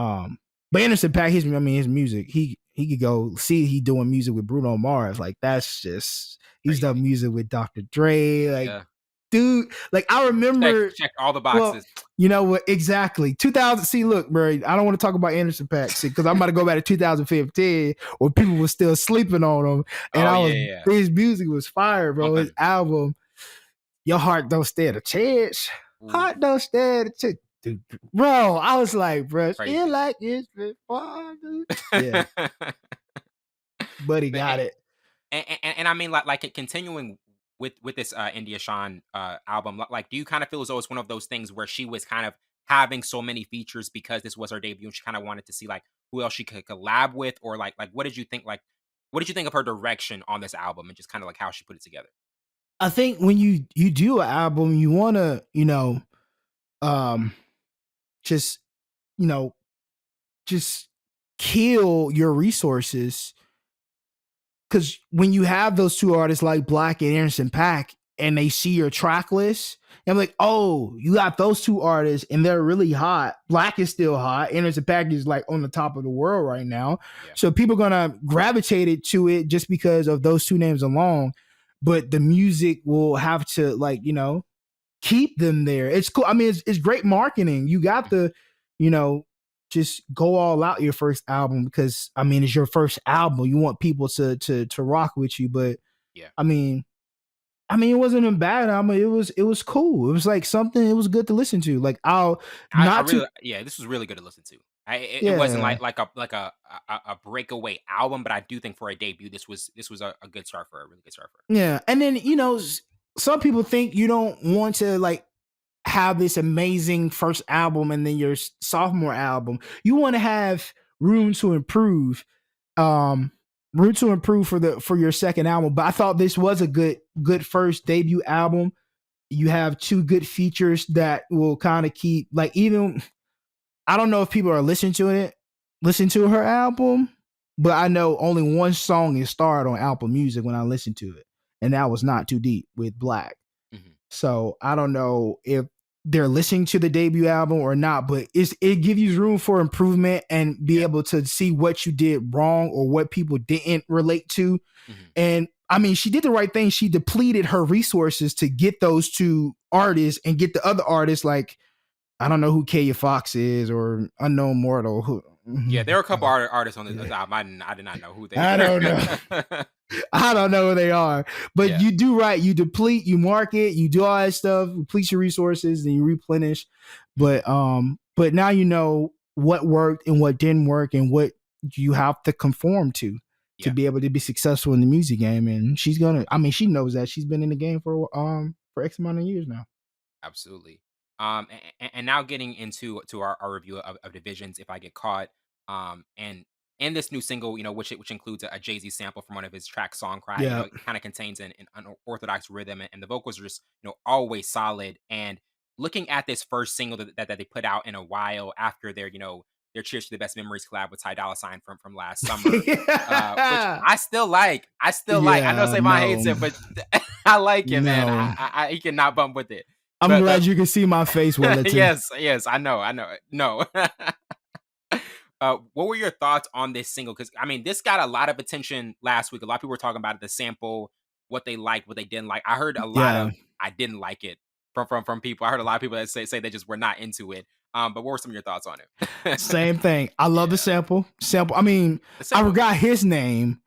B: Anderson .Paak, his music, he could go see he doing music with Bruno Mars. Like that's just he's done
A: Crazy.
B: music with Dr. Dre. Like
A: Yeah.
B: dude, like I remember
A: Check all the
B: well,
A: boxes.
B: you know what? Exactly. 2000. See, look, bro, I don't want to talk about Anderson .Paak because I'm about to go back to 2015 where people were still sleeping on him, and
A: Oh yeah.
B: his music was fire, bro. His
A: 100%.
B: album, Your Heart Don't Stand a Chance.
A: Ooh,
B: Heart don't stand a chance. Dude, bro, I was like, bro,
A: crazy.
B: feel like it's before. Yeah, but he got it.
A: And I mean, like continuing with this India Shawn album, like, do you kind of feel as though it's one of those things where she was kind of having so many features because this was her debut and she kind of wanted to see like who else she could collab with, or like what did you think of her direction on this album and just kind of like how she put it together?
B: I think when you do an album, you want to, just just kill your resources. Because when you have those two artists like Black and Anderson .Paak and they see your track list, I'm like, oh, you got those two artists and they're really hot. Black is still hot. Anderson .Paak is like on the top of the world right now.
A: Yeah.
B: So people are going to gravitate to it just because of those two names alone. But the music will have to keep them there. It's cool. I mean, it's great marketing. You got to, just go all out your first album because I mean it's your first album. You want people to rock with you, but
A: Yeah.
B: I mean it wasn't a bad album. It was cool. It was like something. It was good to listen to. Like
A: This was really good to listen to. It wasn't
B: yeah.
A: like a breakaway album, but I do think for a debut, this was a good start for her, a really good start for her.
B: Yeah, and then some people think you don't want to like have this amazing first album and then your sophomore album. You want to have room to improve. Room to improve for your second album. But I thought this was a good first debut album. You have two good features that will kind of keep like even I don't know if people are listening to her album, but I know only one song is starred on Apple Music when I listened to it. And that was Not Too Deep with Black.
A: Mm-hmm.
B: So I don't know if they're listening to the debut album or not, but it gives you room for improvement and be able to see what you did wrong or what people didn't relate to.
A: Mm-hmm.
B: And I mean, she did the right thing. She depleted her resources to get those two artists and get the other artists like, I don't know who Kaya Fox is or Unknown Mortal.
A: Yeah, there are a couple
B: Oh,
A: artists on this
B: yeah.
A: album. I did not know who they
B: I don't know.
A: were.
B: I don't know who they are, but
A: Yeah.
B: you do right. You deplete, you market, you do all that stuff, deplete your resources, then you replenish. But now you know what worked and what didn't work, and what you have to conform to
A: Yeah,
B: be able to be successful in the music game. And she's gonna. I mean, she knows that she's been in the game for X amount of years now.
A: absolutely. And now getting into our review of Divisions, if I get caught, and in this new single, which includes a Jay Z sample from one of his tracks, "Song Cry,"
B: Yeah.
A: it kind of contains an unorthodox rhythm, and the vocals are just always solid. And looking at this first single that they put out in a while after their Cheers to the Best Memories collab with Ty Dolla $ign from last summer, which
B: yeah.
A: I still like. I know
B: Yeah.
A: Savon hates
B: No.
A: it, but I like it, man.
B: No.
A: He cannot bump with it.
B: I'm
A: But
B: glad you can see my face, Wellington.
A: yes, I know. No. What were your thoughts on this single? Because I mean, this got a lot of attention last week. A lot of people were talking about it, the sample, what they liked, what they didn't like. I heard a lot
B: Yeah.
A: of I didn't like it from people. I heard a lot of people that say they just were not into it. But what were some of your thoughts on it?
B: Same thing. I love the
A: Yeah,
B: sample. I mean,
A: the
B: I
A: sample,
B: forgot his name.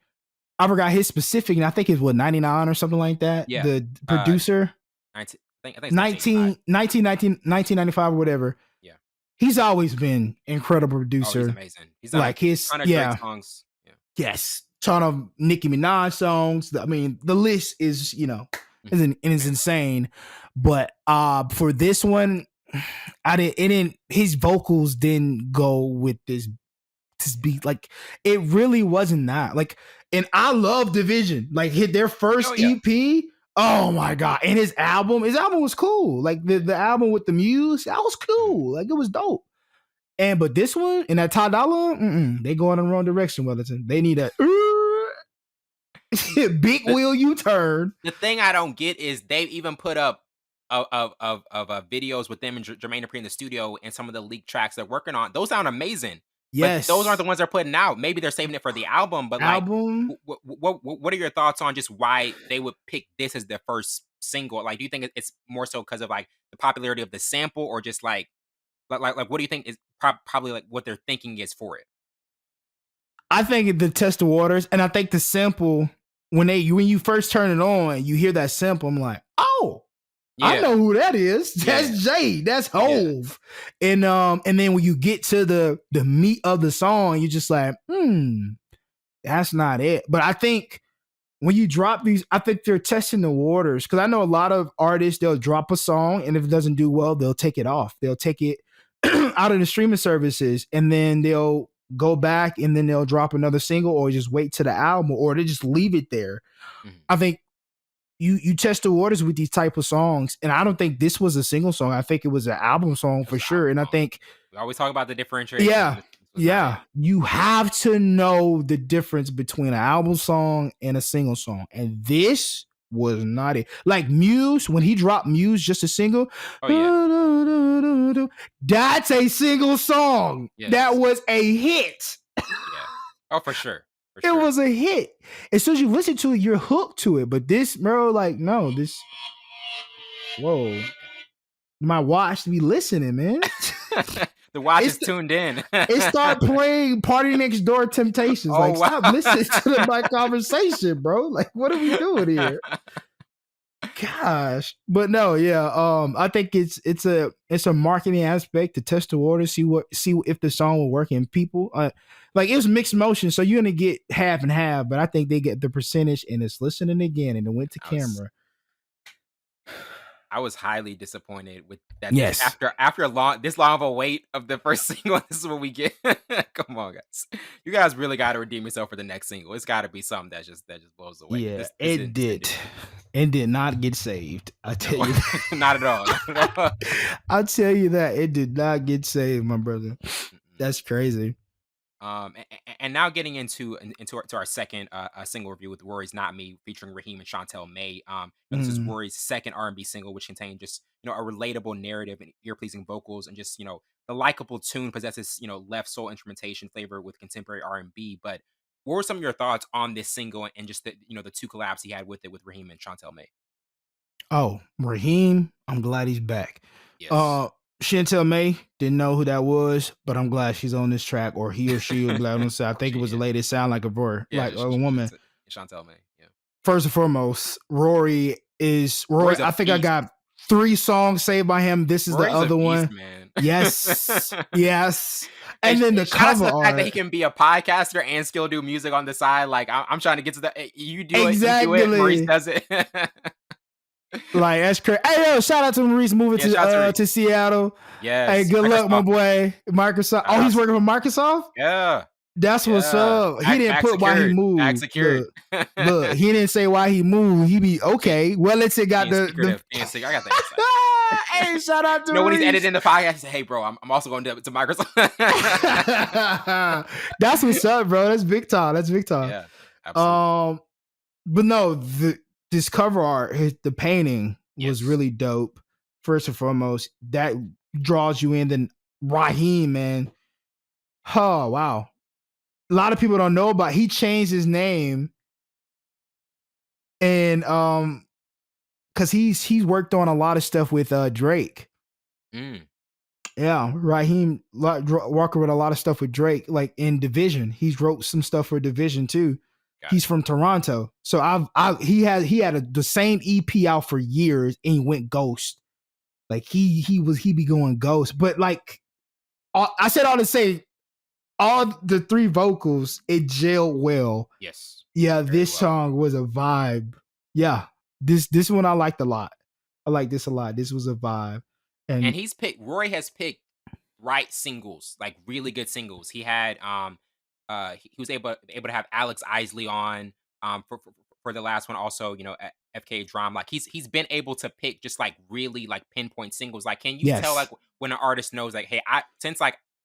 B: I forgot his specific, and I think it's 99 or something like that.
A: yeah.
B: The
A: Uh,
B: producer,
A: 19, I think it's 1985.
B: 1995 or whatever.
A: Yeah.
B: He's always been incredible
A: Oh, he's
B: producer.
A: amazing. He's done
B: Like
A: a
B: his,
A: ton of Drake
B: yeah,
A: songs. Yeah.
B: yes, ton of Nicki Minaj songs. I mean, the list is, is insane. But for this one, his vocals didn't go with this beat. Like, it really wasn't that. Like, and I love Division. Like, hit their first
A: Oh yeah.
B: EP. Oh my god! And his album was cool. Like the album with the Muse, that was cool. Like, it was dope. But this one and that Ty Dolla, they going in the wrong direction, Wellington. They need a big
A: The,
B: wheel U-turn.
A: the thing I don't get is they've even put up videos with them and Jermaine Dupri in the studio, and some of the leaked tracks they're working on. Those sound amazing. But those aren't
B: Yes,
A: the ones they're putting out. Maybe they're saving it for the album. But like,
B: album.
A: what are your thoughts on just why they would pick this as their first single? Like, do you think it's more so because of like the popularity of the sample, or just like what do you think is probably like what they're thinking is for it?
B: I think the test the waters, and I think the sample when you first turn it on, you hear that sample. I'm like, oh, I
A: Yeah,
B: know who that is. That's
A: yeah,
B: Jay. That's
A: yeah.
B: Hove. And then when you get to the meat of the song, you're just like, that's not it. But I think when you drop these, I think they're testing the waters, because I know a lot of artists, they'll drop a song, and if it doesn't do well, they'll take it off. They'll take it out of the streaming services, and then they'll go back, and then they'll drop another single, or just wait to the album, or they just leave it there.
A: Mhm.
B: I think you test the waters with these type of songs, and I don't think this was a single song. I think it was an album song
A: It
B: for
A: was an
B: sure.
A: album
B: And I
A: song.
B: think,
A: We always talk about the differentiation.
B: yeah,
A: This was not
B: yeah,
A: it.
B: you have to know the difference between an album song and a single song, and this was not it. Like Muse, when he dropped Muse, just a single,
A: Oh yeah,
B: that's a single song. That
A: yes,
B: was a hit.
A: yeah. Oh, for sure, for
B: It
A: sure.
B: was a hit. As soon as you listen to it, you're hooked to it. But this, bro, like, no, this. Whoa, my watch to be listening, man.
A: The watch is
B: It's
A: tuned in.
B: it start playing Party Next Door Temptations.
A: Oh
B: Like,
A: wow.
B: stop listening to my conversation, bro. Like, what are we doing here? Gosh. But no, yeah. I think it's a marketing aspect to test the water, see if the song will work in people. Like, it was mixed motion, so you're gonna get half and half, but I think they get the percentage, and it's listening again, and it went to
A: I was
B: camera.
A: I was highly disappointed with that. This
B: Yes.
A: after this long of a wait of the first single, this is what we get. Come on, guys. You guys really got to redeem yourself for the next single. It's got to be something that just blows away.
B: Yeah,
A: This
B: it did.
A: didn't.
B: It did not get saved. I tell
A: No,
B: you that.
A: not at all. Not at all.
B: I'll tell you that it did not get saved, my brother.
A: Mm-mm.
B: That's crazy.
A: And now getting into our second single review with Rory's Not Me, featuring Raahiim and Shantel May. This is
B: Mm.
A: Rory's second R&B single, which contained just a relatable narrative and ear-pleasing vocals, and just the likable tune possesses left soul instrumentation flavor with contemporary R&B. But what were some of your thoughts on this single, and just the two collabs he had with it with Raahiim and Shantel May?
B: Oh, Raahiim, I'm glad he's back.
A: Yes.
B: Shantel May, didn't know who that was, but I'm glad she's on this track, or he or she will be on this. I think it was the lady. It sound like a boy, like a woman.
A: Shantel May. Yeah.
B: First and foremost, Rory. I think I got 3 songs saved by him. This is Rory's the other one.
A: Man.
B: Yes, yes. And then the cover art.
A: The fact that he can be a podcaster and still do music on the side. Like I'm trying to get to the. You do
B: exactly.
A: it. You do it. Maurice does it.
B: Like that's crazy. Hey yo, shout out to Maurice moving to Seattle.
A: Yes.
B: Hey, good luck, my boy. Microsoft. Oh, he's working for Microsoft?
A: Yeah.
B: That's what's up. He didn't put why he moved. Look, he didn't say why he moved. He be okay. Wellington got the
A: I got the insight.
B: Hey, shout out to
A: when he's editing the podcast, he said, "Hey, bro, I'm also going to Microsoft."
B: That's what's up, bro. That's big time.
A: Yeah, absolutely.
B: But no, this cover art, the painting was really dope. First and foremost, that draws you in. Then Raahiim, man. Oh wow. A lot of people don't know about. He changed his name, and because he's worked on a lot of stuff with Drake. Yeah, Raahiim working with a lot of stuff with Drake, like in Division. He's wrote some stuff for Division too. He's from Toronto, so he had the same EP out for years, and he went ghost. Like he be going ghost, but like I said all to say. All the 3 vocals, it gelled well.
A: Yes.
B: Yeah, this song was a vibe. Yeah. This one I liked a lot. I like this a lot. This was a vibe. And
A: Rory has picked right singles, like really good singles. He had he was able to have Alex Isley on for the last one, also, FK Drum. Like he's been able to pick just like really like pinpoint singles. Like can you tell like when an artist knows like, hey,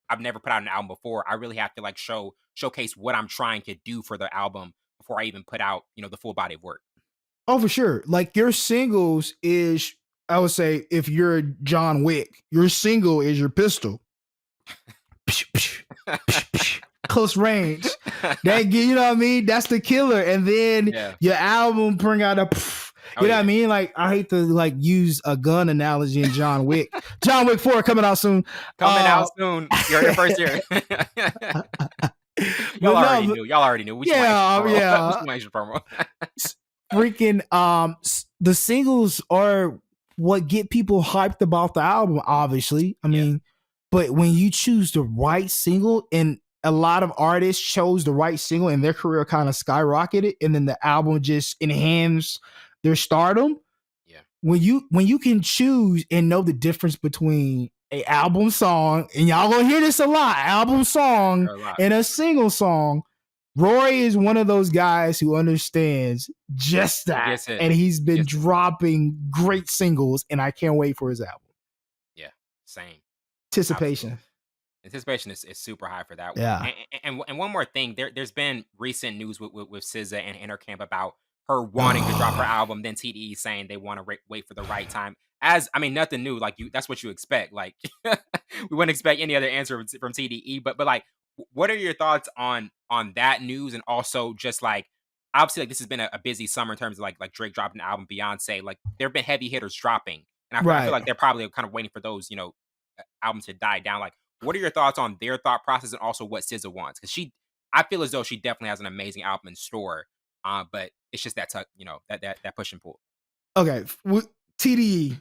A: I've never put out an album before, I really have to like showcase what I'm trying to do for the album before I even put out, the full body of work.
B: Oh, for sure. Like your singles is, I would say, if you're John Wick, your single is your pistol. Close range. That, you know what I mean? That's the killer. And then your album bring out a you know what I mean? Like, I hate to like use a gun analogy in John Wick. John Wick 4 coming out soon.
A: Out soon. You're the first year. Y'all already knew.
B: Promo. Freaking the singles are what get people hyped about the album, obviously. I mean, but when you choose the right single, and a lot of artists chose the right single and their career kind of skyrocketed, and then the album just enhanced their stardom.
A: Yeah.
B: When you can choose and know the difference between a album song, and y'all gonna hear this a lot, album song and a single song, Rory is one of those guys who understands just that. And he's been dropping great singles, and I can't wait for his album.
A: Yeah, same.
B: Anticipation.
A: Absolutely. Anticipation is super high for that one.
B: Yeah.
A: And one more thing, there's been recent news with SZA and her camp about her wanting to drop her album, then TDE saying they want to wait for the right time. Nothing new. Like that's what you expect. Like we wouldn't expect any other answer from TDE. But like, what are your thoughts on that news? And also just like, obviously, like this has been a busy summer in terms of like Drake dropping an album, Beyonce. Like there have been heavy hitters dropping, and I feel like they're probably kind of waiting for those albums to die down. Like, what are your thoughts on their thought process, and also what SZA wants? Because I feel as though she definitely has an amazing album in store. But it's just that that push and pull.
B: Okay, with TDE,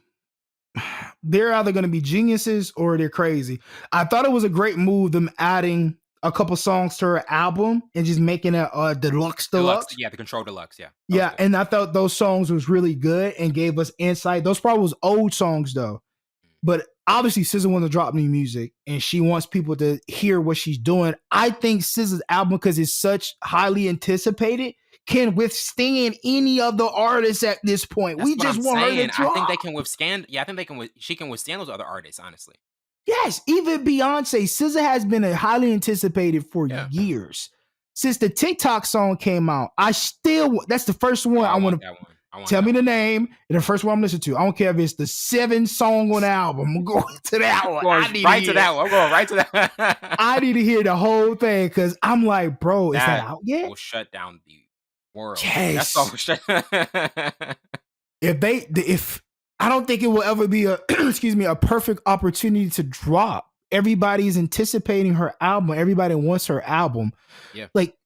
B: they're either going to be geniuses or they're crazy. I thought it was a great move, them adding a couple songs to her album and just making it a deluxe.
A: Yeah, the Control Deluxe.
B: Yeah, and I thought those songs was really good and gave us insight. Those probably was old songs though, but obviously SZA wants to drop new music and she wants people to hear what she's doing. I think SZA's album, because it's such highly anticipated, can withstand any of the artists at this point.
A: That's
B: we just want her to drop.
A: I think they can withstand. Yeah, I think she can withstand those other artists, honestly.
B: Yes, even Beyonce. SZA has been highly anticipated for years. Since the TikTok song came out, that's the first one I want to. Tell me the name and the first one I'm listening to. I don't care if it's the 7th song on the album. I'm going to that one.
A: I'm going right to that.
B: I need to hear the whole thing because I'm like, bro, is that out yet?
A: Will shut down the world.
B: Yes.
A: That's all.
B: I don't think it will ever be a a perfect opportunity to drop. Everybody's anticipating her album. Everybody wants her album.
A: Yeah.
B: Like,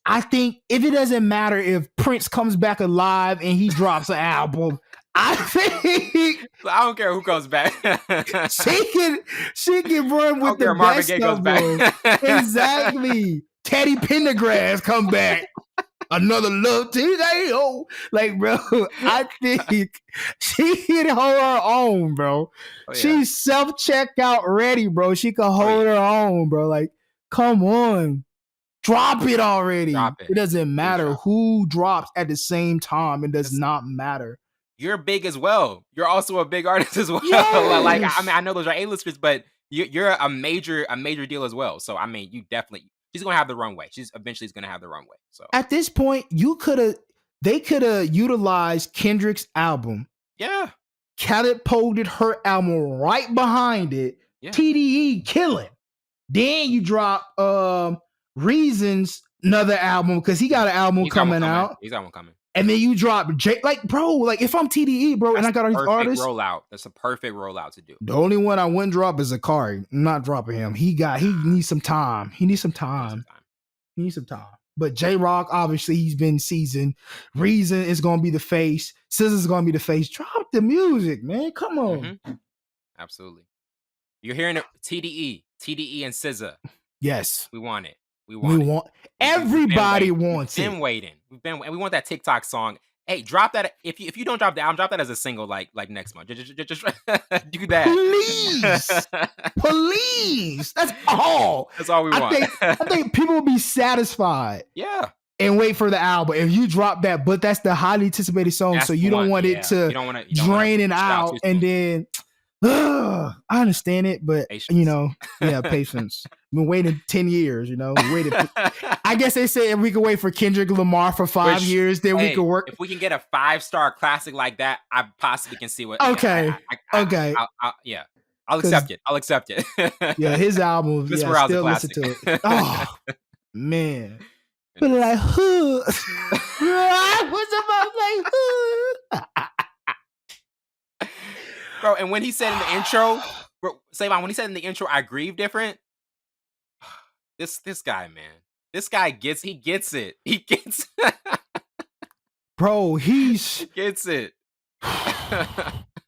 B: I think if it doesn't matter if Prince comes back alive and he drops an album, I think
A: I don't care who comes back.
B: she can run with the best of them. Exactly. Teddy Pendergrass come back. Another love today, oh, like, bro, I think she can hold her own, bro. Oh, yeah. She's self-checkout ready, bro. She can hold her own, bro. Like, come on, drop it already. It doesn't matter who drops at the same time. It does not matter.
A: You're big as well. You're also a big artist as well. Yes. Like, I mean, I know those are A-listers, but you're a major deal as well. So, I mean, you definitely. She's gonna have the runway. She's eventually gonna have the runway. So
B: at this point, they could have utilized Kendrick's album.
A: Yeah.
B: Catapulted her album right behind it. Yeah. TDE killing. Then you drop Reasons, another album, because he got an album coming out.
A: He's got one coming.
B: And then you drop like, bro, like if I'm TDE, bro, and I got all these artists.
A: That's a perfect rollout to do.
B: The only one I wouldn't drop is Akari. I'm not dropping him. He needs some time. He needs some time. But J-Rock, obviously, he's been seasoned. Reason is gonna be the face. SZA's gonna be the face. Drop the music, man. Come on.
A: Mm-hmm. Absolutely. You're hearing it. TDE and SZA.
B: Yes.
A: We want it.
B: Everybody wants it.
A: We've been waiting. And we want that TikTok song. Hey, drop that. If you don't drop the album, drop that as a single like next month. Just do that.
B: Please. That's all.
A: That's all we want.
B: I think people will be satisfied.
A: Yeah.
B: And wait for the album. If you drop that, but that's the highly anticipated song, so you don't want it to drain it out and then. I understand it, but patience. Patience. Been waiting 10 years, waited. I guess they say if we could wait for Kendrick Lamar for 5 years, then we could work.
A: If we can get a 5-star classic like that, I possibly can see what.
B: Okay.
A: I'll accept it. I'll accept it.
B: Yeah, his album.
A: This
B: still listen to it. Oh man. But like, what's about like?
A: Bro, and when he said in the intro, Savon, when he said in the intro, I grieve different. This guy, man. This guy gets it. He gets
B: Bro,
A: he gets it.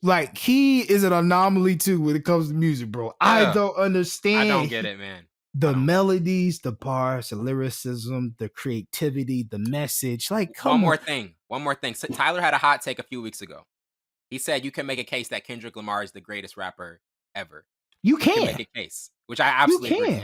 B: Like, he is an anomaly too when it comes to music, bro. Yeah. I don't understand.
A: I don't get it, man.
B: The melodies, the bars, the lyricism, the creativity, the message. Like, come on.
A: One more thing. So Tyler had a hot take a few weeks ago. He said you can make a case that Kendrick Lamar is the greatest rapper ever.
B: You can
A: make a case, which I absolutely agree.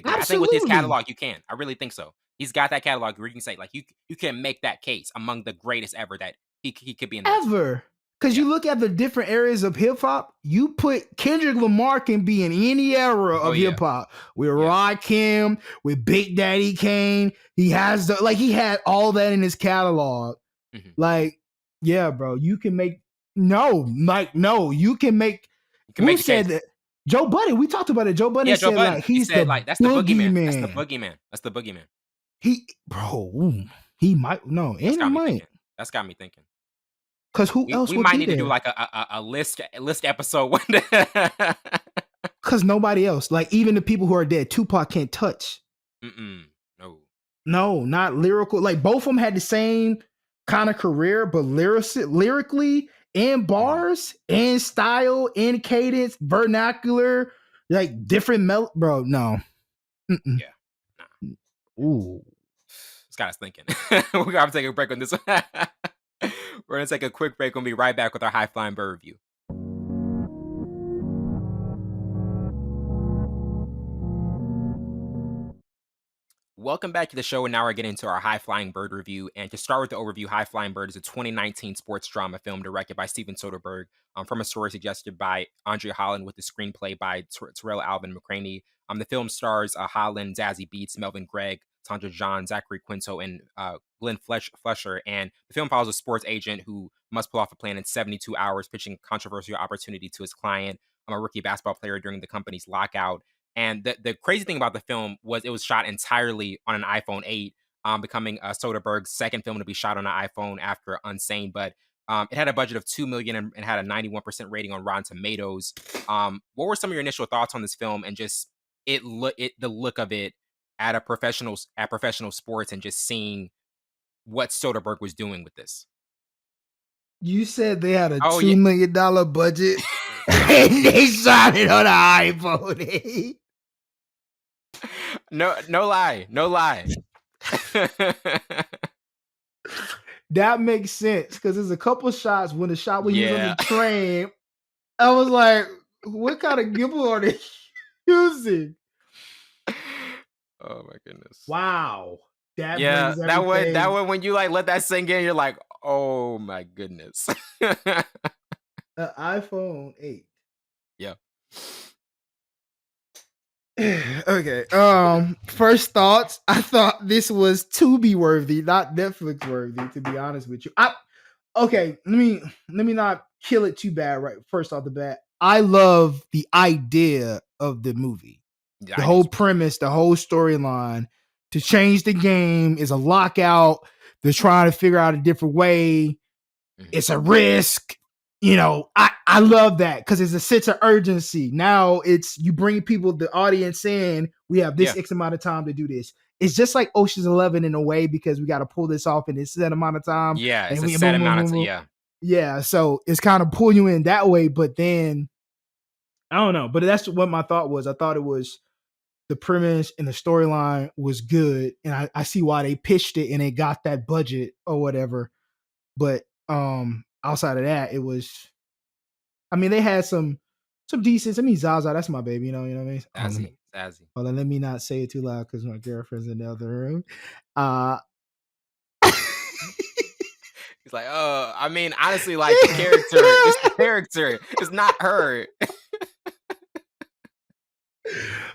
A: I think with his catalog, you can. I really think so. He's got that catalog where you can say, like, you can make that case among the greatest ever that he could be in.
B: Ever. Because you look at the different areas of hip hop, you put Kendrick Lamar can be in any era of hip hop. With Raahiim, with Big Daddy Kane, he has he had all that in his catalog. Mm-hmm. Like, yeah, bro, you can make. You can make. Who said that? Joe Budden. We talked about it. Joe Budden said like he's the
A: that's the boogeyman. That's the boogeyman.
B: He might he might.
A: That's got me thinking.
B: Because who else?
A: We might need to do like a list episode one day.
B: Because nobody else, like even the people who are dead, Tupac can't touch. No, not lyrical. Like both of them had the same kind of career, but lyrically. And bars, and style, and cadence, vernacular, like different bro. No,
A: yeah, nah. Ooh, it's got us thinking. We're gonna take a break on this one. We're gonna take a quick break. We'll be right back with our high flying bird review. Welcome back to the show, and now we're getting into our High Flying Bird review. And to start with the overview, High Flying Bird is a 2019 sports drama film directed by Steven Soderbergh, from a story suggested by Andre Holland with the screenplay by Terrell Alvin McCraney. The film stars Holland, Zazie Beetz, Melvin, Gregg, Sonja John, Zachary Quinto, and Glenn Flesher. And the film follows a sports agent who must pull off a plan in 72 hours, pitching a controversial opportunity to his client, a rookie basketball player during the company's lockout. And the crazy thing about the film was it was shot entirely on an iPhone 8, becoming Soderbergh's second film to be shot on an iPhone after Unsane. But It had a budget of $2 million and had a 91% rating on Rotten Tomatoes. What were some of your initial thoughts on this film and just the look of it at professional sports and just seeing what Soderbergh was doing with this?
B: You said they had a
A: Oh,
B: $2 million budget and they shot it on an iPhone 8.
A: No lie.
B: That makes sense because there's a couple shots when the shot when he was on the train. I was like, what kind of gimbal are they using?
A: Oh my goodness.
B: Wow.
A: That one when you like let that sink in, you're like, oh my goodness.
B: An iPhone 8.
A: Yeah.
B: Okay. First thoughts. I thought this was Tubi worthy, not Netflix worthy, to be honest with you. Okay, let me not kill it too bad right first off the bat. I love the idea of the movie. The whole premise, the whole storyline. To change the game is a lockout. They're trying to figure out a different way. It's a risk. I love that because it's a sense of urgency. Now it's you bring people, the audience in. We have this X amount of time to do this. It's just like Ocean's 11 in a way because we got to pull this off in this set amount of time.
A: Yeah, it's a set amount of time. Yeah.
B: Yeah, so it's kind of pull you in that way, but then I don't know. But that's what my thought was. I thought it was the premise and the storyline was good, and I see why they pitched it and they got that budget or whatever. But outside of that, it was. I mean, they had some decent. I mean, Zaza, that's my baby. You know what I mean?
A: Zazie.
B: Hold on, let me not say it too loud because my girlfriend's in the other room.
A: He's like, I mean, honestly, like the character, it's the character. It's not her.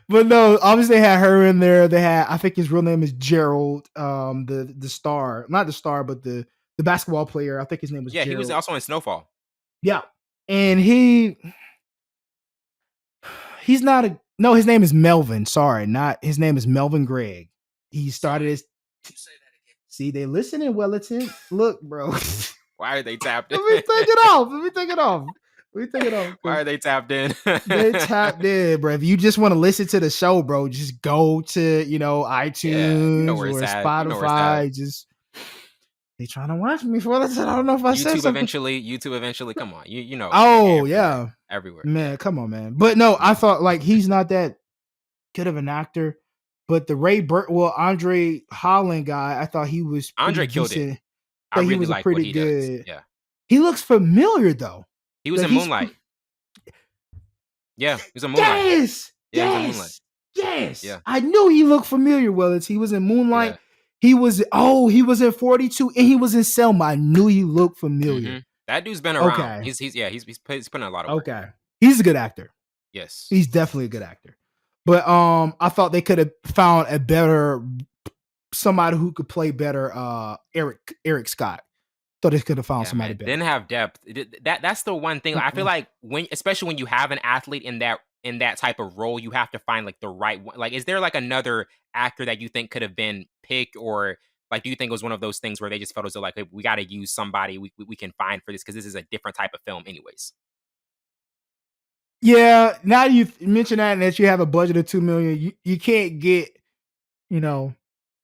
B: But no, obviously they had her in there. They had, I think his real name is Gerald, the star, not the star, but the basketball player. I think his name was Gerald.
A: He was also in Snowfall.
B: Yeah. And he's not his name is Melvin. Sorry, his name is Melvin Gregg. He started his. See, they listening, Wellington. Look, bro.
A: Why are they tapped in?
B: Let me take it off.
A: Why are they tapped in?
B: They tapped in, bro. If you just want to listen to the show, bro, just go to iTunes or Spotify. Just they trying to watch me for this. I don't know if I said something.
A: YouTube eventually. Come on, you know.
B: Oh yeah,
A: everywhere.
B: Man, come on, man. But no, I thought like he's not that good of an actor. But the Andre Holland guy, I thought he was
A: Andre killed it.
B: I really like pretty good. Yeah, he looks familiar though.
A: He was in Moonlight. Yeah, he was in Moonlight.
B: Yes. Yeah. I knew he looked familiar. He was in Moonlight. Yeah. He was in 42 and he was in Selma. I knew he looked familiar.
A: Mm-hmm. That dude's been around. Okay. He's putting a lot of work.
B: Okay. He's a good actor.
A: Yes.
B: He's definitely a good actor. But I thought they could have found somebody who could play better Eric Scott. Thought they could have found somebody better.
A: Didn't have depth. That's the one thing. I feel like especially when you have an athlete in that type of role, you have to find like the right one. Like, is there like another actor that you think could have been picked, or like do you think it was one of those things where they just felt as though like, hey, we got to use somebody we can find for this because this is a different type of film, anyways.
B: Yeah. Now you mention that you have a budget of $2 million, you can't get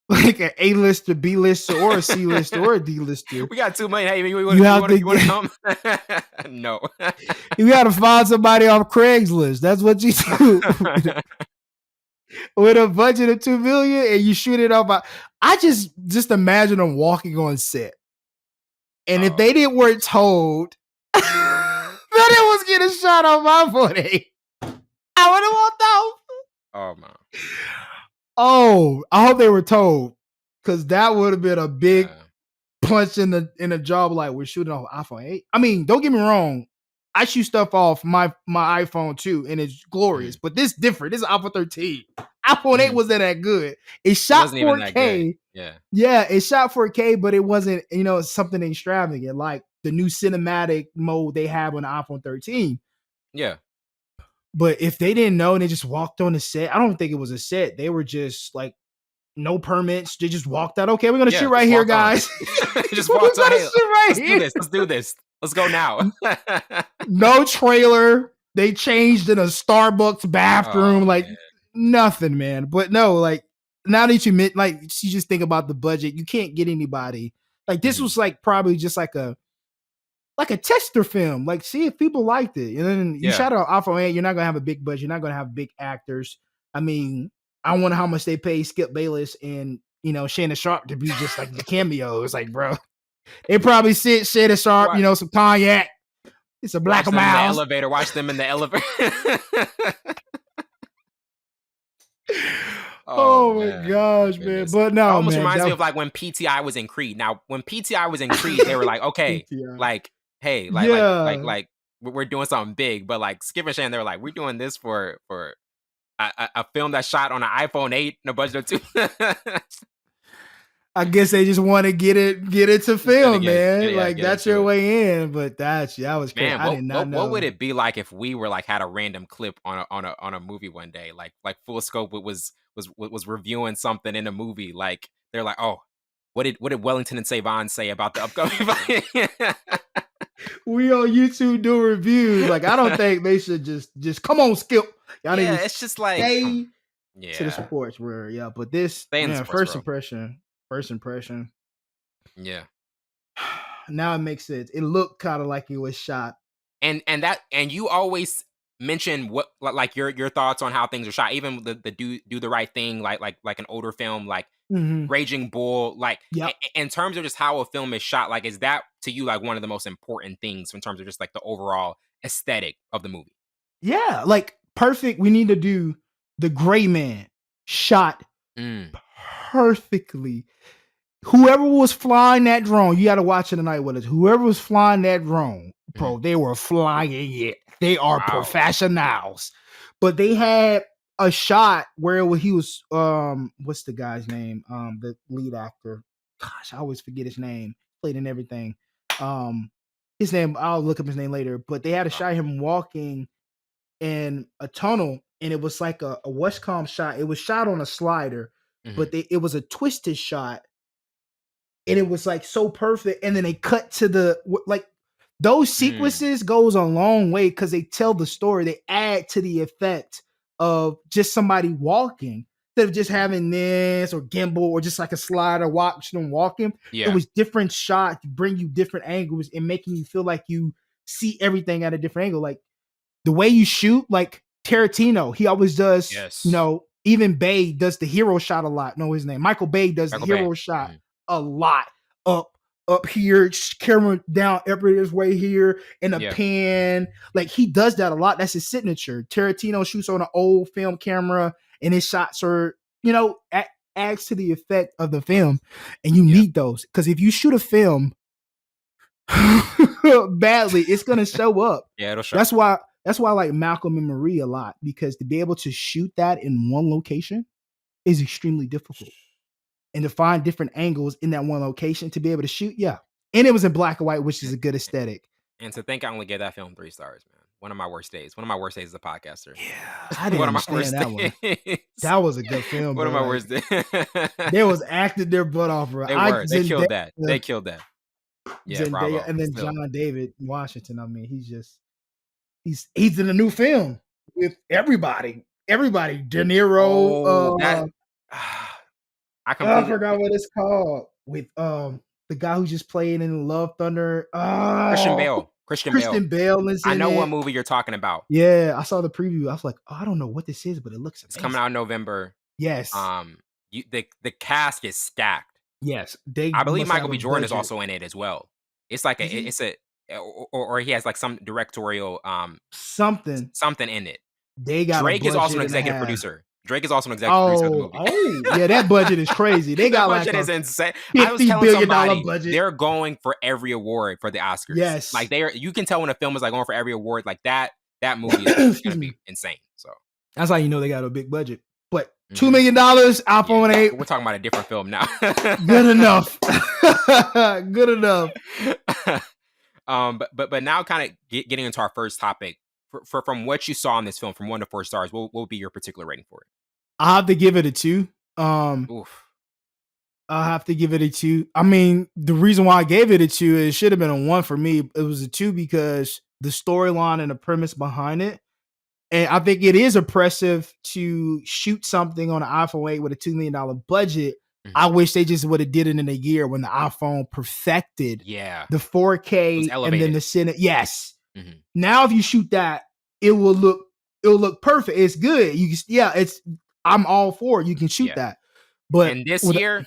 B: like an A-lister, B-lister, or a C-lister, or a D-lister.
A: We got $2 million. Hey, you want to come? No.
B: You got to find somebody off Craigslist. That's what you do. With a budget of $2 million and you shoot it off. I just imagine them walking on set. And if they weren't told that it was getting shot on my footage, I would have walked out.
A: Oh, man.
B: Oh, I hope they were told, because that would have been a big punch in the jaw. Like, we're shooting off iPhone 8. I mean, don't get me wrong. I shoot stuff off my iPhone too, and it's glorious. But this different. This is iPhone 13. iPhone 8 wasn't that good. It shot 4K. Yeah, it shot 4K, but it wasn't something extravagant like the new cinematic mode they have on the iPhone 13.
A: Yeah.
B: But if they didn't know and they just walked on the set, I don't think it was a set. They were just like no permits. They just walked out. Okay, we're gonna shoot right
A: just
B: here,
A: walk on.
B: guys.
A: Just
B: We're
A: walked on.
B: gonna
A: Hey,
B: shoot right
A: let's
B: here.
A: Let's do this. Let's go now.
B: No trailer. They changed in a Starbucks bathroom. Like
A: man.
B: nothing, man. But no, like now that you just think about the budget, you can't get anybody. Like this was like probably just like a tester film. Like see if people liked it. And then you shout out Alpha Man, you're not gonna have a big budget, you're not gonna have big actors. I mean, I wonder how much they pay Skip Bayless and Shannon Sharp to be just like the cameos. Like, bro, they probably sit Shannon Sharp, some cognac. It's a black mouse.
A: Elevator. Watch them in the elevator.
B: Oh my gosh, man! But no,
A: it almost
B: man,
A: reminds me of like when PTI was in Creed. Now, when PTI was in Creed, they were like, okay, like, hey, like we're doing something big. But like Skip and Shannon, they were like, we're doing this for a film that's shot on an iPhone 8 and a budget of $2.
B: I guess they just want to get it to film, man. Like that's your way in. But that was crazy.
A: Man,
B: I did not know.
A: What would it be like if we were like had a random clip on a movie one day? Like Full Scope was reviewing something in a movie. Like they're like, oh, what did Wellington and Savon say about the upcoming?
B: We on YouTube do reviews. Like I don't think they should just come on, Skip. Y'all need to
A: it's just like
B: stay to the sports world. Yeah, but this first impression.
A: Yeah.
B: Now it makes sense. It looked kind of like it was shot.
A: And you always mention what like your thoughts on how things are shot. Even the do the right thing, like an older film, like Raging Bull. Like in terms of just how a film is shot, like is that to you like one of the most important things in terms of just like the overall aesthetic of the movie?
B: Yeah, like perfect. We need to do The Gray Man shot perfectly. Whoever was flying that drone, you got to watch it tonight with us. Whoever was flying that drone, bro, they were flying it. They are professionals. But they had a shot where he was what's the guy's name? The lead actor. Gosh, I always forget his name. Played in everything. His name, I'll look up his name later. But they had a shot of him walking in a tunnel, and it was like a Westcom shot. It was shot on a slider, but it was a twisted shot. And it was like so perfect. And then they cut to the like those sequences goes a long way because they tell the story. They add to the effect of just somebody walking instead of just having this or gimbal or just like a slider watching them walking. It was different shots, bring you different angles and making you feel like you see everything at a different angle. Like the way you shoot, like Tarantino, he always does. Even Bay does the hero shot a lot. No, his name Michael Bay does the hero shot a lot. Up here, camera down every way here in a pan. Like he does that a lot. That's his signature. Tarantino shoots on an old film camera, and his shots are, adds to the effect of the film. And you need those because if you shoot a film badly, it's gonna show up.
A: It'll show.
B: That's why I like Malcolm and Marie a lot, because to be able to shoot that in one location is extremely difficult. And to find different angles in that one location to be able to shoot, and it was in black and white, which is a good aesthetic.
A: And to think I only gave that film 3 stars, man. One of my worst days. One of my worst days as a podcaster.
B: Yeah, I didn't understand that one. That was a good film.
A: One of my worst days.
B: They was acting their butt off, bro.
A: They killed that. They killed that. Yeah, bravo.
B: And then John David Washington. I mean, he's in a new film with everybody. Everybody, De Niro. I forgot what it's called with the guy who just played in Love Thunder. Christian Bale is in
A: I know
B: it.
A: what movie you're talking about.
B: Yeah, I saw the preview. I was like, I don't know what this is, but it looks amazing.
A: It's coming out in November.
B: Yes.
A: The cast is stacked.
B: Yes,
A: I believe Michael B. Jordan is also in it as well. It's like or he has like some directorial something in it.
B: They got
A: Drake is also an executive producer. Drake is also an executive producer of the movie.
B: Yeah, that budget is crazy. They got
A: that budget is insane. I was telling somebody budget. They're going for every award for the Oscars.
B: Yes,
A: like you can tell when a film is like going for every award. Like that movie is going to be insane. So
B: that's how you know they got a big budget. But $2 million, iPhone 8.
A: We're talking about a different film now.
B: Good enough. Good enough.
A: But now, kind of getting into our first topic. From what you saw in this film, from 1 to 4 stars, what would be your particular rating for it?
B: I have to give it a 2. I'll have to give it a 2. I mean, the reason why I gave it a 2, it should have been a 1 for me. It was a 2 because the storyline and the premise behind it. And I think it is impressive to shoot something on an iPhone 8 with a $2 million budget.
A: Mm-hmm.
B: I wish they just would have did it in a year when the iPhone perfected the 4K and then the cine. Yes. Mm-hmm. Now if you shoot that, it will look perfect. It's good. I'm all for it. You can shoot that. But
A: and this year,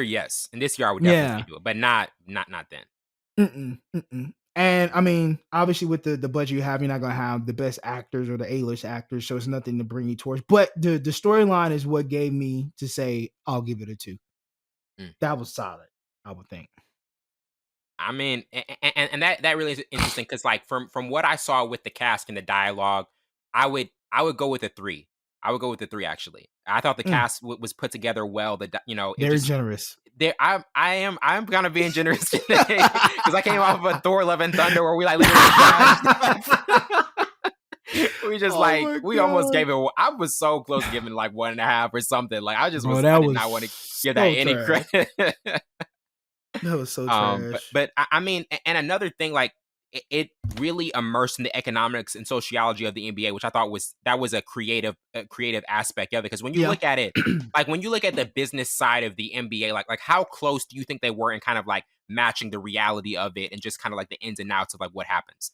A: yes. And this year I would definitely do it, but not then.
B: And I mean, obviously with the budget you have, you're not gonna have the best actors or the A-list actors, so it's nothing to bring you towards. But the storyline is what gave me to say I'll give it a 2. That was solid, I would think.
A: I mean, and that really is interesting because like from what I saw with the cast and the dialogue, I would go with a 3. I would go with the 3 actually. I thought the cast was put together well.
B: They're generous.
A: I'm kind of being generous today because I came off of a Thor: Love and Thunder where we like literally we just we almost gave it. I was so close to giving like 1.5 or something. Like I just I did not want to give that any credit.
B: That was so trash.
A: But I mean, and another thing, like it really immersed in the economics and sociology of the NBA, which I thought was a creative aspect of it. Because when you look at it, like when you look at the business side of the NBA, like how close do you think they were in kind of like matching the reality of it and just kind of like the ins and outs of like what happens?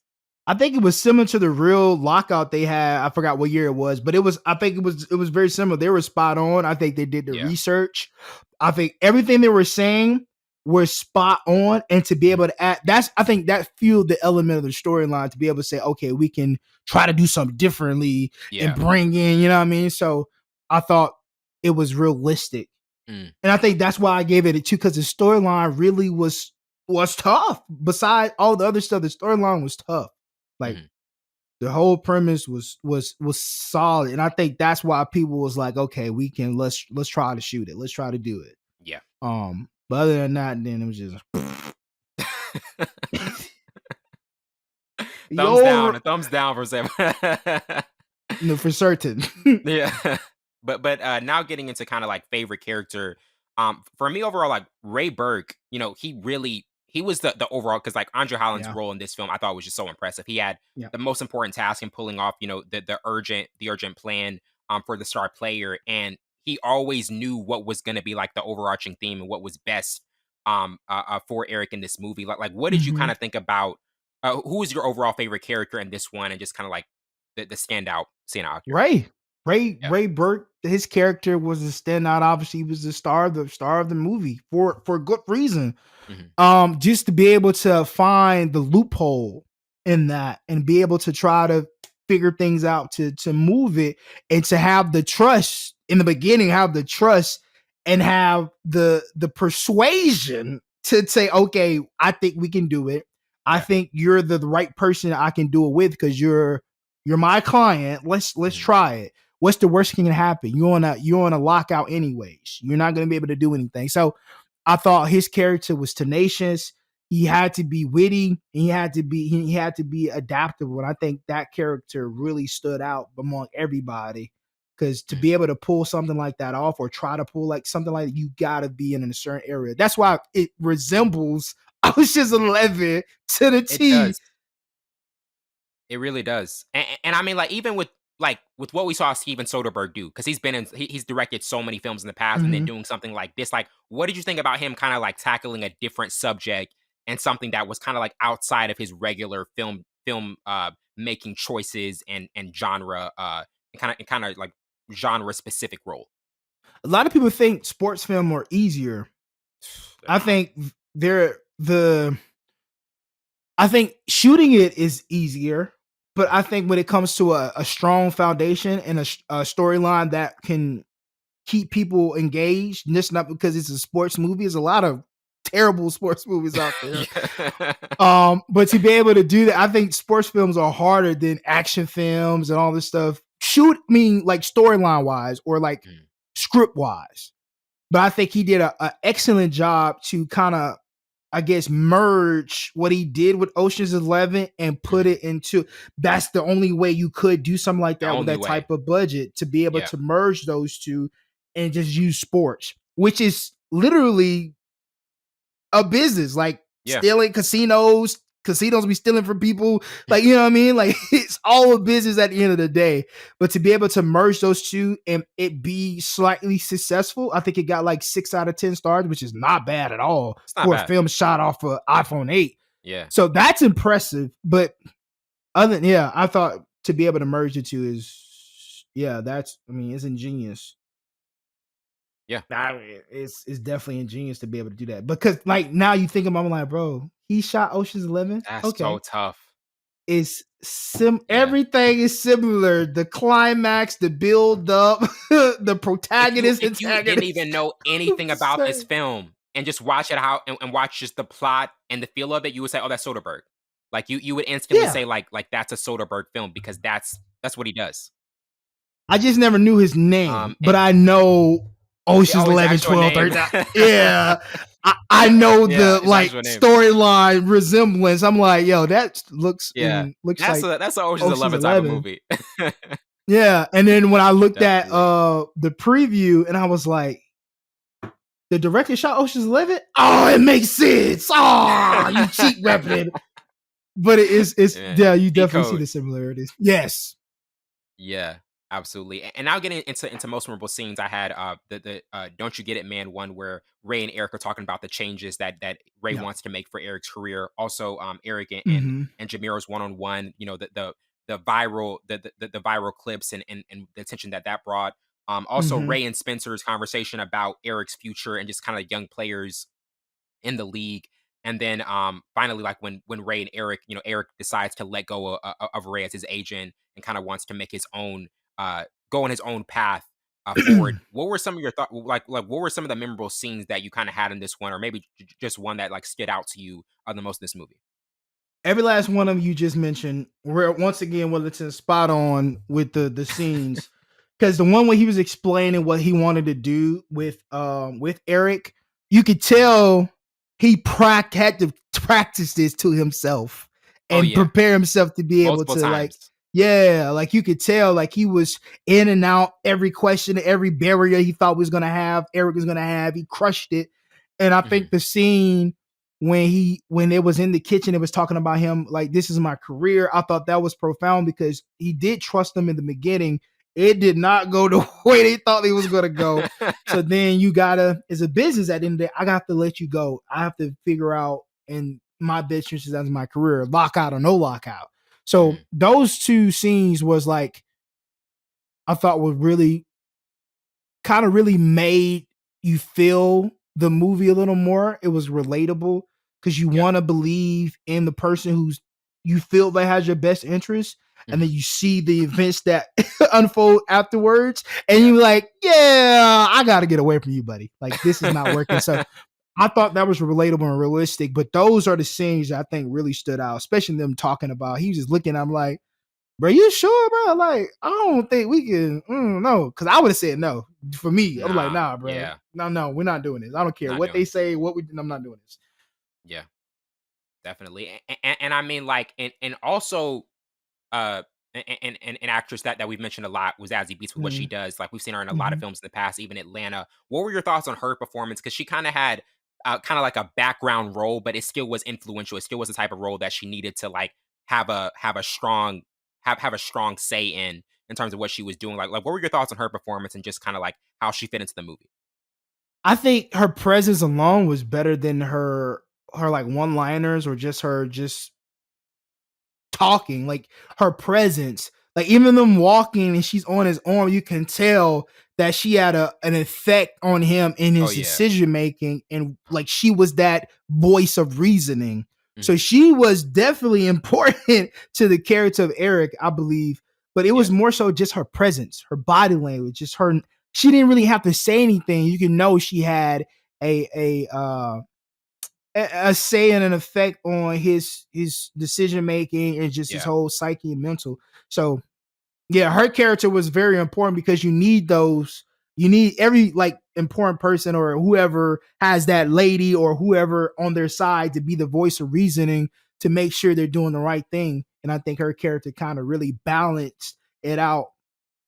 B: I think it was similar to the real lockout they had. I forgot what year it was, but I think it was very similar. They were spot on. I think they did the research. I think everything they were saying were spot on, and to be able to add, I think that fueled the element of the storyline to be able to say, okay, we can try to do something differently and bring in, you know what I mean? So I thought it was realistic. And I think that's why I gave it a 2, because the storyline really was tough. Besides all the other stuff, the storyline was tough. Like the whole premise was solid. And I think that's why people was like, okay, let's try to shoot it. Let's try to do it.
A: Yeah.
B: But other than that, then it was just
A: thumbs down for Sam.
B: No, for certain.
A: Yeah. But now getting into kind of like favorite character. For me overall, like Ray Burke, he was the overall, because like Andre Holland's role in this film I thought was just so impressive. He had the most important task in pulling off, the urgent plan for the star player, and he always knew what was going to be like the overarching theme and what was best for Eric in this movie. Like what did you kind of think about? Who was your overall favorite character in this one, and just kind of like the standout character?
B: Ray Burke, his character was a standout. Obviously, he was the star of the movie for good reason. Just to be able to find the loophole in that and be able to try to figure things out to move it, and to have the trust in the beginning, have the trust and have the persuasion to say, okay, I think we can do it. I think you're the right person I can do it with, because you're my client. Let's try it. What's the worst thing that can happen? You're on a lockout anyways. You're not going to be able to do anything. So I thought his character was tenacious. He had to be witty, and he had to be adaptable. And I think that character really stood out among everybody, because to be able to pull something like that off, or try to pull like something like that, you got to be in a certain area. That's why it resembles Ocean's 11 to the T.
A: It really does. And I mean, like, even with what we saw Steven Soderbergh do, because he's directed so many films in the past, and then doing something like this, like, what did you think about him kind of like tackling a different subject and something that was kind of like outside of his regular film making choices and genre kind of like genre specific role?
B: A lot of people think sports film are easier. I think I think shooting it is easier. But I think when it comes to a strong foundation and a storyline that can keep people engaged, and it's not because it's a sports movie. There's a lot of terrible sports movies out there. But to be able to do that, I think sports films are harder than action films and all this stuff. Like storyline wise, or like script wise. But I think he did an excellent job to kind of, I guess, merge what he did with Ocean's 11 and put it into. That's the only way you could do something like that with that type of budget, to be able to merge those two and just use sports, which is literally a business, like stealing casinos be stealing from people. Like, you know what I mean? Like, it's all a business at the end of the day. But to be able to merge those two and it be slightly successful, I think it got like 6 out of 10 stars, which is not bad at all for a film shot off of iPhone 8.
A: Yeah.
B: So that's impressive. But I thought to be able to merge the two is, it's ingenious.
A: Yeah.
B: It's definitely ingenious to be able to do that. Because like now you think about it, I'm like, bro, he shot Ocean's 11.
A: That's so tough.
B: It's everything is similar. The climax, the build up, the protagonist.
A: If you didn't even know anything about this film and just watch it and watch just the plot and the feel of it, you would say, "Oh, that's Soderbergh." Like you would instantly say, like that's a Soderbergh film because that's what he does.
B: I just never knew his name, but I know Ocean's 11, 12, 13. Yeah. I know the like storyline resemblance. I'm like, yo, that looks
A: that's an Ocean's 11 type of movie.
B: Yeah. And then when I looked at the preview and I was like, the director shot Ocean's 11? Oh, it makes sense. Oh, you cheap repping. But it's you definitely see the similarities. Yes.
A: Yeah. Absolutely. And now getting into most memorable scenes, I had the Don't You Get It Man one where Ray and Eric are talking about the changes that Ray wants to make for Eric's career. Also, Eric and Jamiro's one-on-one, you know, the viral the viral clips and the attention that brought. Also Ray and Spencer's conversation about Eric's future and just kind of young players in the league. And then finally, like when Ray and Eric, you know, Eric decides to let go of Ray as his agent and kind of wants to make his own go on his own path forward. What were some of your thoughts? Like what were some of the memorable scenes that you kind of had in this one, or maybe just one that like stood out to you the most in this movie?
B: Every last one of them you just mentioned, where once again, Wellington spot on with the scenes, because the one where he was explaining what he wanted to do with Eric, you could tell he had to practice this to himself and prepare himself to be able to times. Like you could tell, like he was in and out every question, every barrier he thought was gonna have, Eric was gonna have. He crushed it, and I think the scene when it was in the kitchen, it was talking about him like, "This is my career." I thought that was profound because he did trust them in the beginning. It did not go the way they thought it was gonna go. So then you gotta, as a business, at the end of the day, I got to let you go. I have to figure out in my best interest as my career, lockout or no lockout. So those two scenes was like, I thought was really kind of really made you feel the movie a little more. It was relatable because you want to believe in the person who's you feel that has your best interest. And then you see the events that unfold afterwards and you're like, yeah, I got to get away from you, buddy. Like this is not working. So I thought that was relatable and realistic, but those are the scenes that I think really stood out, especially them talking about, he was just looking, I'm like, bro, you sure, bro? Like, I don't think we can, no. Cause I would have said no for me. I'm like, nah, bro. Yeah. No, we're not doing this. I don't care not what they say, what we do. I'm not doing this.
A: Yeah, definitely. And I mean like, and also, an actress that we've mentioned a lot was Zazie Beetz with what she does. Like we've seen her in a lot of films in the past, even Atlanta. What were your thoughts on her performance? Because she kind of had kind of like a background role, but it still was influential. It still was the type of role that she needed to like have a strong say in terms of what she was doing. Like what were your thoughts on her performance and just kind of like how she fit into the movie?
B: I think her presence alone was better than her like one-liners or just her talking. Like her presence, like even them walking and she's on his arm, you can tell that she had an effect on him in his decision making, and like she was that voice of reasoning. So she was definitely important to the character of Eric, I believe. But it was more so just her presence, her body language, just her. She didn't really have to say anything. You can know she had a say and an effect on his decision making and just his whole psyche and mental. So yeah, her character was very important because you need those. You need every like important person or whoever has that lady or whoever on their side to be the voice of reasoning to make sure they're doing the right thing. And I think her character kind of really balanced it out.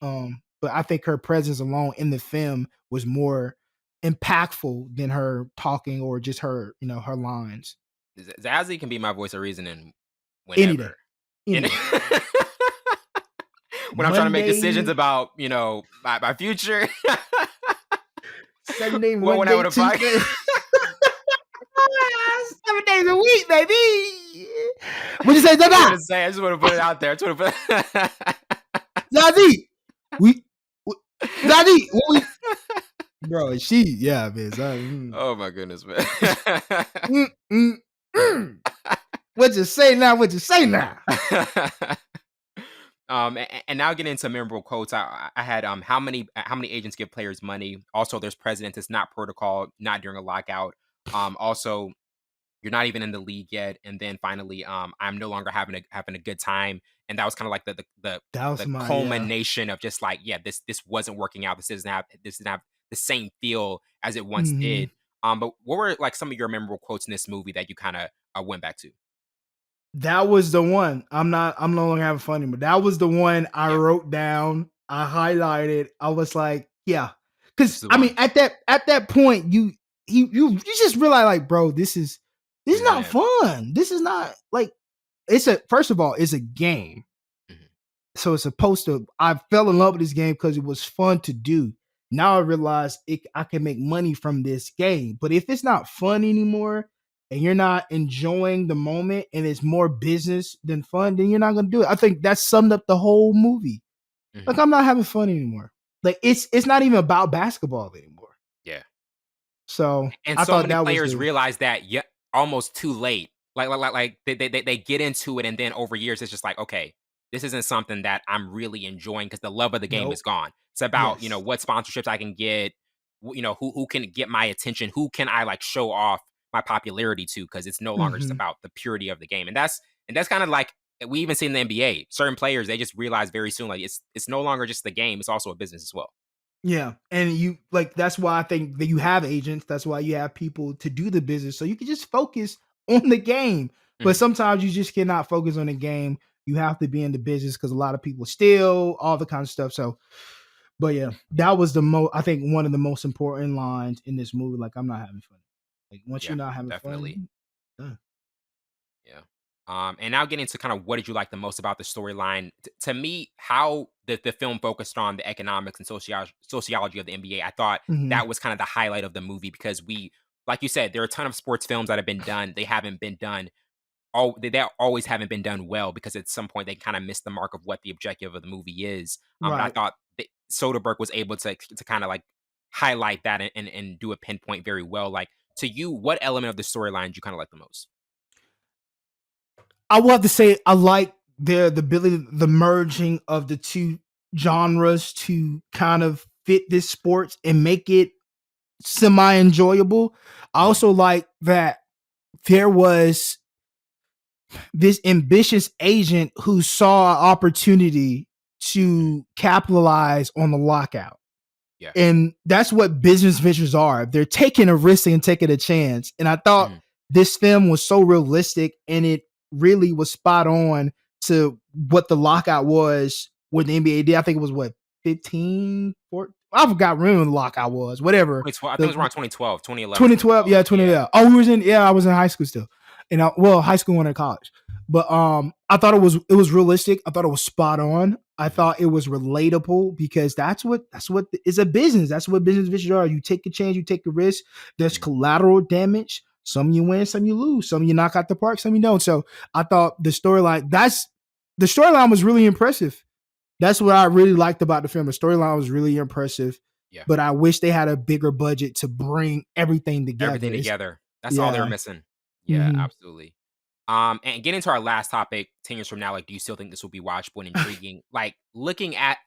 B: But I think her presence alone in the film was more impactful than her talking or just her, her lines.
A: Zazie can be my voice of reasoning
B: Any day.
A: whenever.
B: Any
A: And
B: day.
A: when I'm trying to make
B: Monday,
A: decisions about, my future.
B: Sunday,
A: When I
B: Monday,
A: would have
B: Tuesday. 7 days a week, baby. What you say,
A: I
B: Zazie?
A: just want to put it out there. I just want to put
B: Zazie, Zazie, bro, man.
A: Oh my goodness, man.
B: Mm, mm, mm. What you say now? What you say now?
A: And now getting into memorable quotes, I had how many agents give players money. Also, there's precedent. It's not protocol, not during a lockout. Also, you're not even in the league yet. And then finally, I'm no longer having a good time. And that was kind of like the
B: That was my
A: culmination of just like, this wasn't working out. This didn't have the same feel as it once
B: Mhm.
A: did. But what were like some of your memorable quotes in this movie that you kind of went back to?
B: That was the one. I'm no longer having fun anymore. That was the one I
A: Yeah.
B: wrote down. I highlighted. I was like, yeah.
A: This
B: Cause
A: is the
B: I mean,
A: one.
B: at that point, you just realize like, bro, this is
A: This is not
B: not
A: it.
B: fun. This is not like first of all, it's a game.
A: Mhm.
B: So it's supposed to. I fell in love with this game because it was fun to do. Now I realize I can make money from this game. But if it's not fun anymore and you're not enjoying the moment and it's more business than fun, then you're not gonna do it. I think that summed up the whole movie. Like
A: Mhm.
B: I'm not having fun anymore. Like it's not even about basketball anymore.
A: Yeah.
B: So
A: And
B: I
A: so
B: thought
A: many
B: that was
A: players
B: the
A: realize that almost too late. Like they get into it, and then over years it's just like, okay, this isn't something that I'm really enjoying because the love of the game is
B: nope.
A: gone. It's about
B: Yes.
A: what sponsorships I can get, who can get my attention, who can I like show off my popularity to, because it's no longer just
B: Hmm.
A: about the purity of the game. And that's kind of like we even see in the NBA. Certain players, they just realize very soon like it's no longer just the game; it's also a business as well.
B: Yeah. And you like that's why I think that you have agents. That's why you have people to do the business. So you can just focus on the game. But
A: Mhm.
B: sometimes you just cannot focus on the game. You have to be in the business because a lot of people steal, all the kind of stuff. So but yeah, that was the most I think one of the most important lines in this movie. Like, I'm not having fun. Like once
A: Yeah,
B: you're not having
A: definitely.
B: fun,
A: Yeah. And now getting to kind of what did you like the most about the storyline? To me, how the film focused on the economics and sociology of the NBA, I thought
B: mhm,
A: that was kind of the highlight of the movie because like you said, there are a ton of sports films that have been done. They haven't been done. They always haven't been done well because at some point they kind of missed the mark of what the objective of the movie is. But I
B: right.
A: thought that Soderbergh was able to kind of like highlight that and do a pinpoint very well. Like to you, what element of the storyline did you kind of like the most?
B: I will have to say I like the ability, the merging of the two genres to kind of fit this sports and make it semi enjoyable. I
A: Mhm.
B: also like that there was this ambitious agent who saw an opportunity
A: Mhm.
B: to capitalize on the lockout.
A: Yeah.
B: And that's what business ventures are. They're taking a risk and taking a chance. And I thought
A: Mhm.
B: this film was so realistic and it really was spot on to what the lockout was with the NBA did. I think it was what 15, 14. I forgot when the lockout was. Whatever.
A: 2012, I think it was
B: The
A: around 2012, 2011,
B: 2012,
A: 2012.
B: yeah,
A: Yeah.
B: 2012. Oh, we was in, I was in high school still. And high school and in college. But I thought it was realistic. I thought it was spot on. I
A: Mhm.
B: thought it was relatable because that's what is a business. That's what business ventures are. You take a chance, you take a risk. There's
A: Mhm.
B: collateral damage. Some you win, some you lose. Some you knock out the park, some you don't. So I thought the storyline was really impressive. That's what I really liked about the film. The storyline was really impressive,
A: Yeah.
B: but I wish they had a bigger budget to bring everything together.
A: Everything together. That's all they were
B: Yeah.
A: missing. Yeah,
B: Mhm.
A: absolutely. And getting to our last topic, 10 years from now, like, do you still think this will be watchable and intriguing? Like, looking at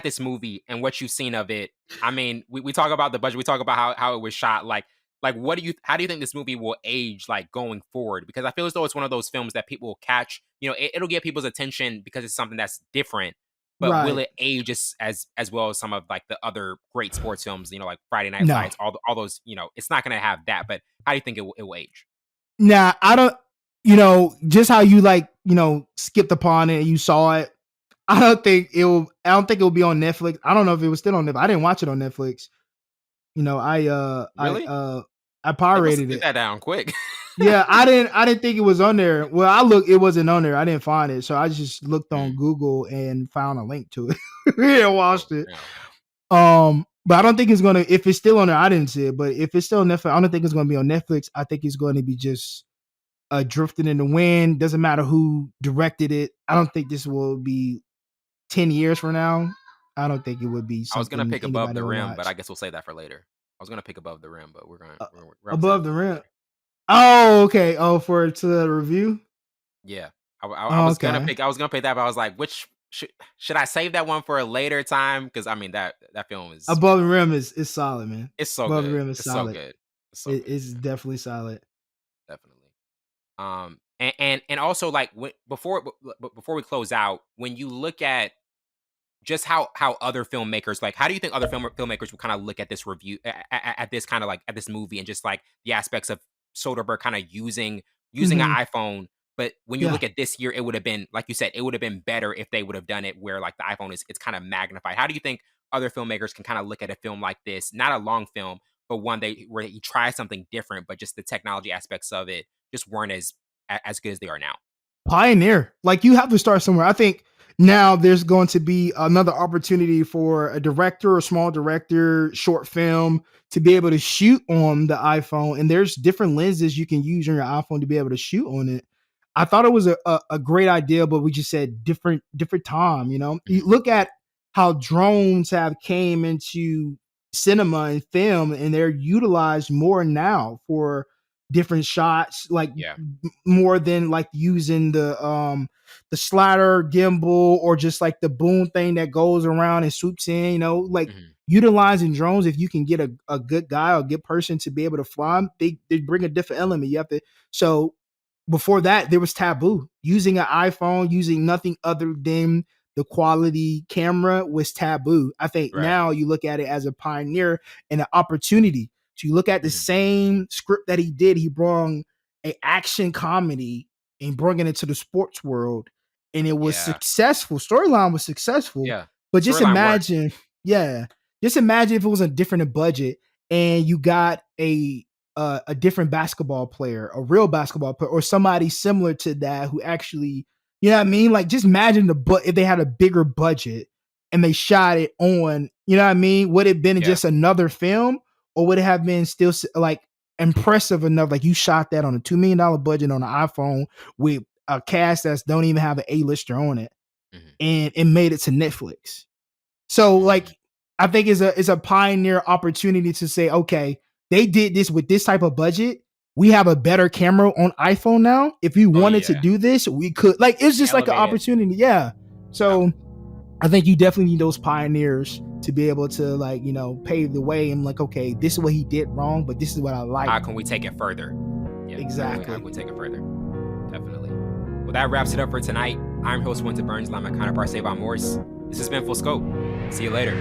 A: this movie and what you've seen of it, I mean, we talk about the budget, we talk about how it was shot. Like how do you think this movie will age like going forward? Because I feel as though it's one of those films that people will catch, it'll get people's attention because it's something that's different. But will
B: Right.
A: it age as well as some of like the other great sports films, like Friday Night
B: No.
A: Lights, all those, it's not gonna have that, but how do you think it will age?
B: Nah, I don't just how you like, skipped upon it and you saw it. I don't think it will be on Netflix. I don't know if it was still on Netflix. I didn't watch it on Netflix. You know,
A: Really?
B: I
A: They must
B: pirated
A: get
B: it.
A: that down quick.
B: Yeah, I didn't think it was on there. Well, I looked, it wasn't on there. I didn't find it, so I just looked on
A: Mm.
B: Google and found a link to it. Yeah,
A: Oh,
B: watched it.
A: no.
B: But I don't think it's gonna. If it's still on there, I didn't see it. But if it's still on Netflix, I don't think it's gonna be on Netflix. I think it's going to be just drifting in the wind. Doesn't matter who directed it. I don't think this will be 10 years from now. I don't think it would be
A: I was gonna
B: something
A: pick Above
B: anybody
A: the
B: will
A: Rim, but
B: watch.
A: I guess we'll save that for later. I was gonna pick Above the Rim, but
B: Uh,
A: we're gonna save
B: Above
A: that
B: the
A: for
B: rim.
A: later.
B: Oh, okay. Oh, for to the review.
A: Yeah, I
B: Oh,
A: was gonna
B: okay.
A: pick that, but I was like, which should I save that one for a later time? Because I mean that film is
B: Above the rim is solid, man.
A: it's so
B: Above the
A: good.
B: rim is
A: It's so
B: solid.
A: good. It's so good.
B: It's definitely solid.
A: Definitely. And also like before we close out, when you look at just how other filmmakers like how do you think other filmmakers would kind of look at this review at this kind of like at this movie and just like the aspects of Soderbergh kind of using an
B: Hmm.
A: iPhone, but when you
B: Yeah.
A: look at this year, it would have been like you said, it would have been better if they would have done it where like the iPhone is it's kind of magnified. How do you think other filmmakers can kind of look at a film like this, not a long film, but one where he tries something different, but just the technology aspects of it just weren't as good as they are now?
B: Pioneer. Like you have to start somewhere. I think now there's going to be another opportunity for a director, a small director, short film to be able to shoot on the iPhone. And there's different lenses you can use on your iPhone to be able to shoot on it. I thought it was a great idea, but we just said different time. You know, you
A: Mhm.
B: look at how drones have came into cinema and film, and they're utilized more now for different shots, like
A: Yeah.
B: more than like using the slider gimbal or just like the boom thing that goes around and swoops in, you know, like
A: Mhm.
B: utilizing drones. If you can get a good guy or a good person to be able to fly 'em, they bring a different element. You have to. So before that, there was taboo. Using an iPhone, using nothing other than the quality camera was taboo. I think
A: Right.
B: now you look at it as a pioneer and an opportunity. So you look at the
A: Mhm.
B: same script that he did. He brought a action comedy and brought it into the sports world, and it was
A: Yeah.
B: successful. Storyline was successful,
A: Yeah.
B: but just
A: Storyline worked.
B: imagine, yeah, just imagine if it was a different budget and you got a different basketball player, a real basketball player, or somebody similar to that who actually, you know what I mean? Like, just imagine if they had a bigger budget and they shot it on, you know what I mean? Would it have been
A: Yeah.
B: just another film, or would it have been still like impressive enough? Like you shot that on a $2 million budget on an iPhone with a cast that's don't even have an A-lister on it,
A: Mhm.
B: and it made it to Netflix. So like
A: Mhm.
B: I think it's a pioneer opportunity to say, okay, they did this with this type of budget. We have a better camera on iPhone now. If we
A: Oh,
B: wanted to
A: yeah.
B: do this, we could. Like it's just like an
A: Elevate it.
B: opportunity. Yeah. So
A: Definitely.
B: I think you definitely need those pioneers to be able to like, you know, pave the way and like, okay, this is what he did wrong, but this is what I like.
A: How can we take it further? Yeah. How
B: Exactly.
A: can we take it further? Definitely. Well, that wraps it up for tonight. I'm host Winter Burns, my counterpart Savon Morse. This has been Full Scope. See you later.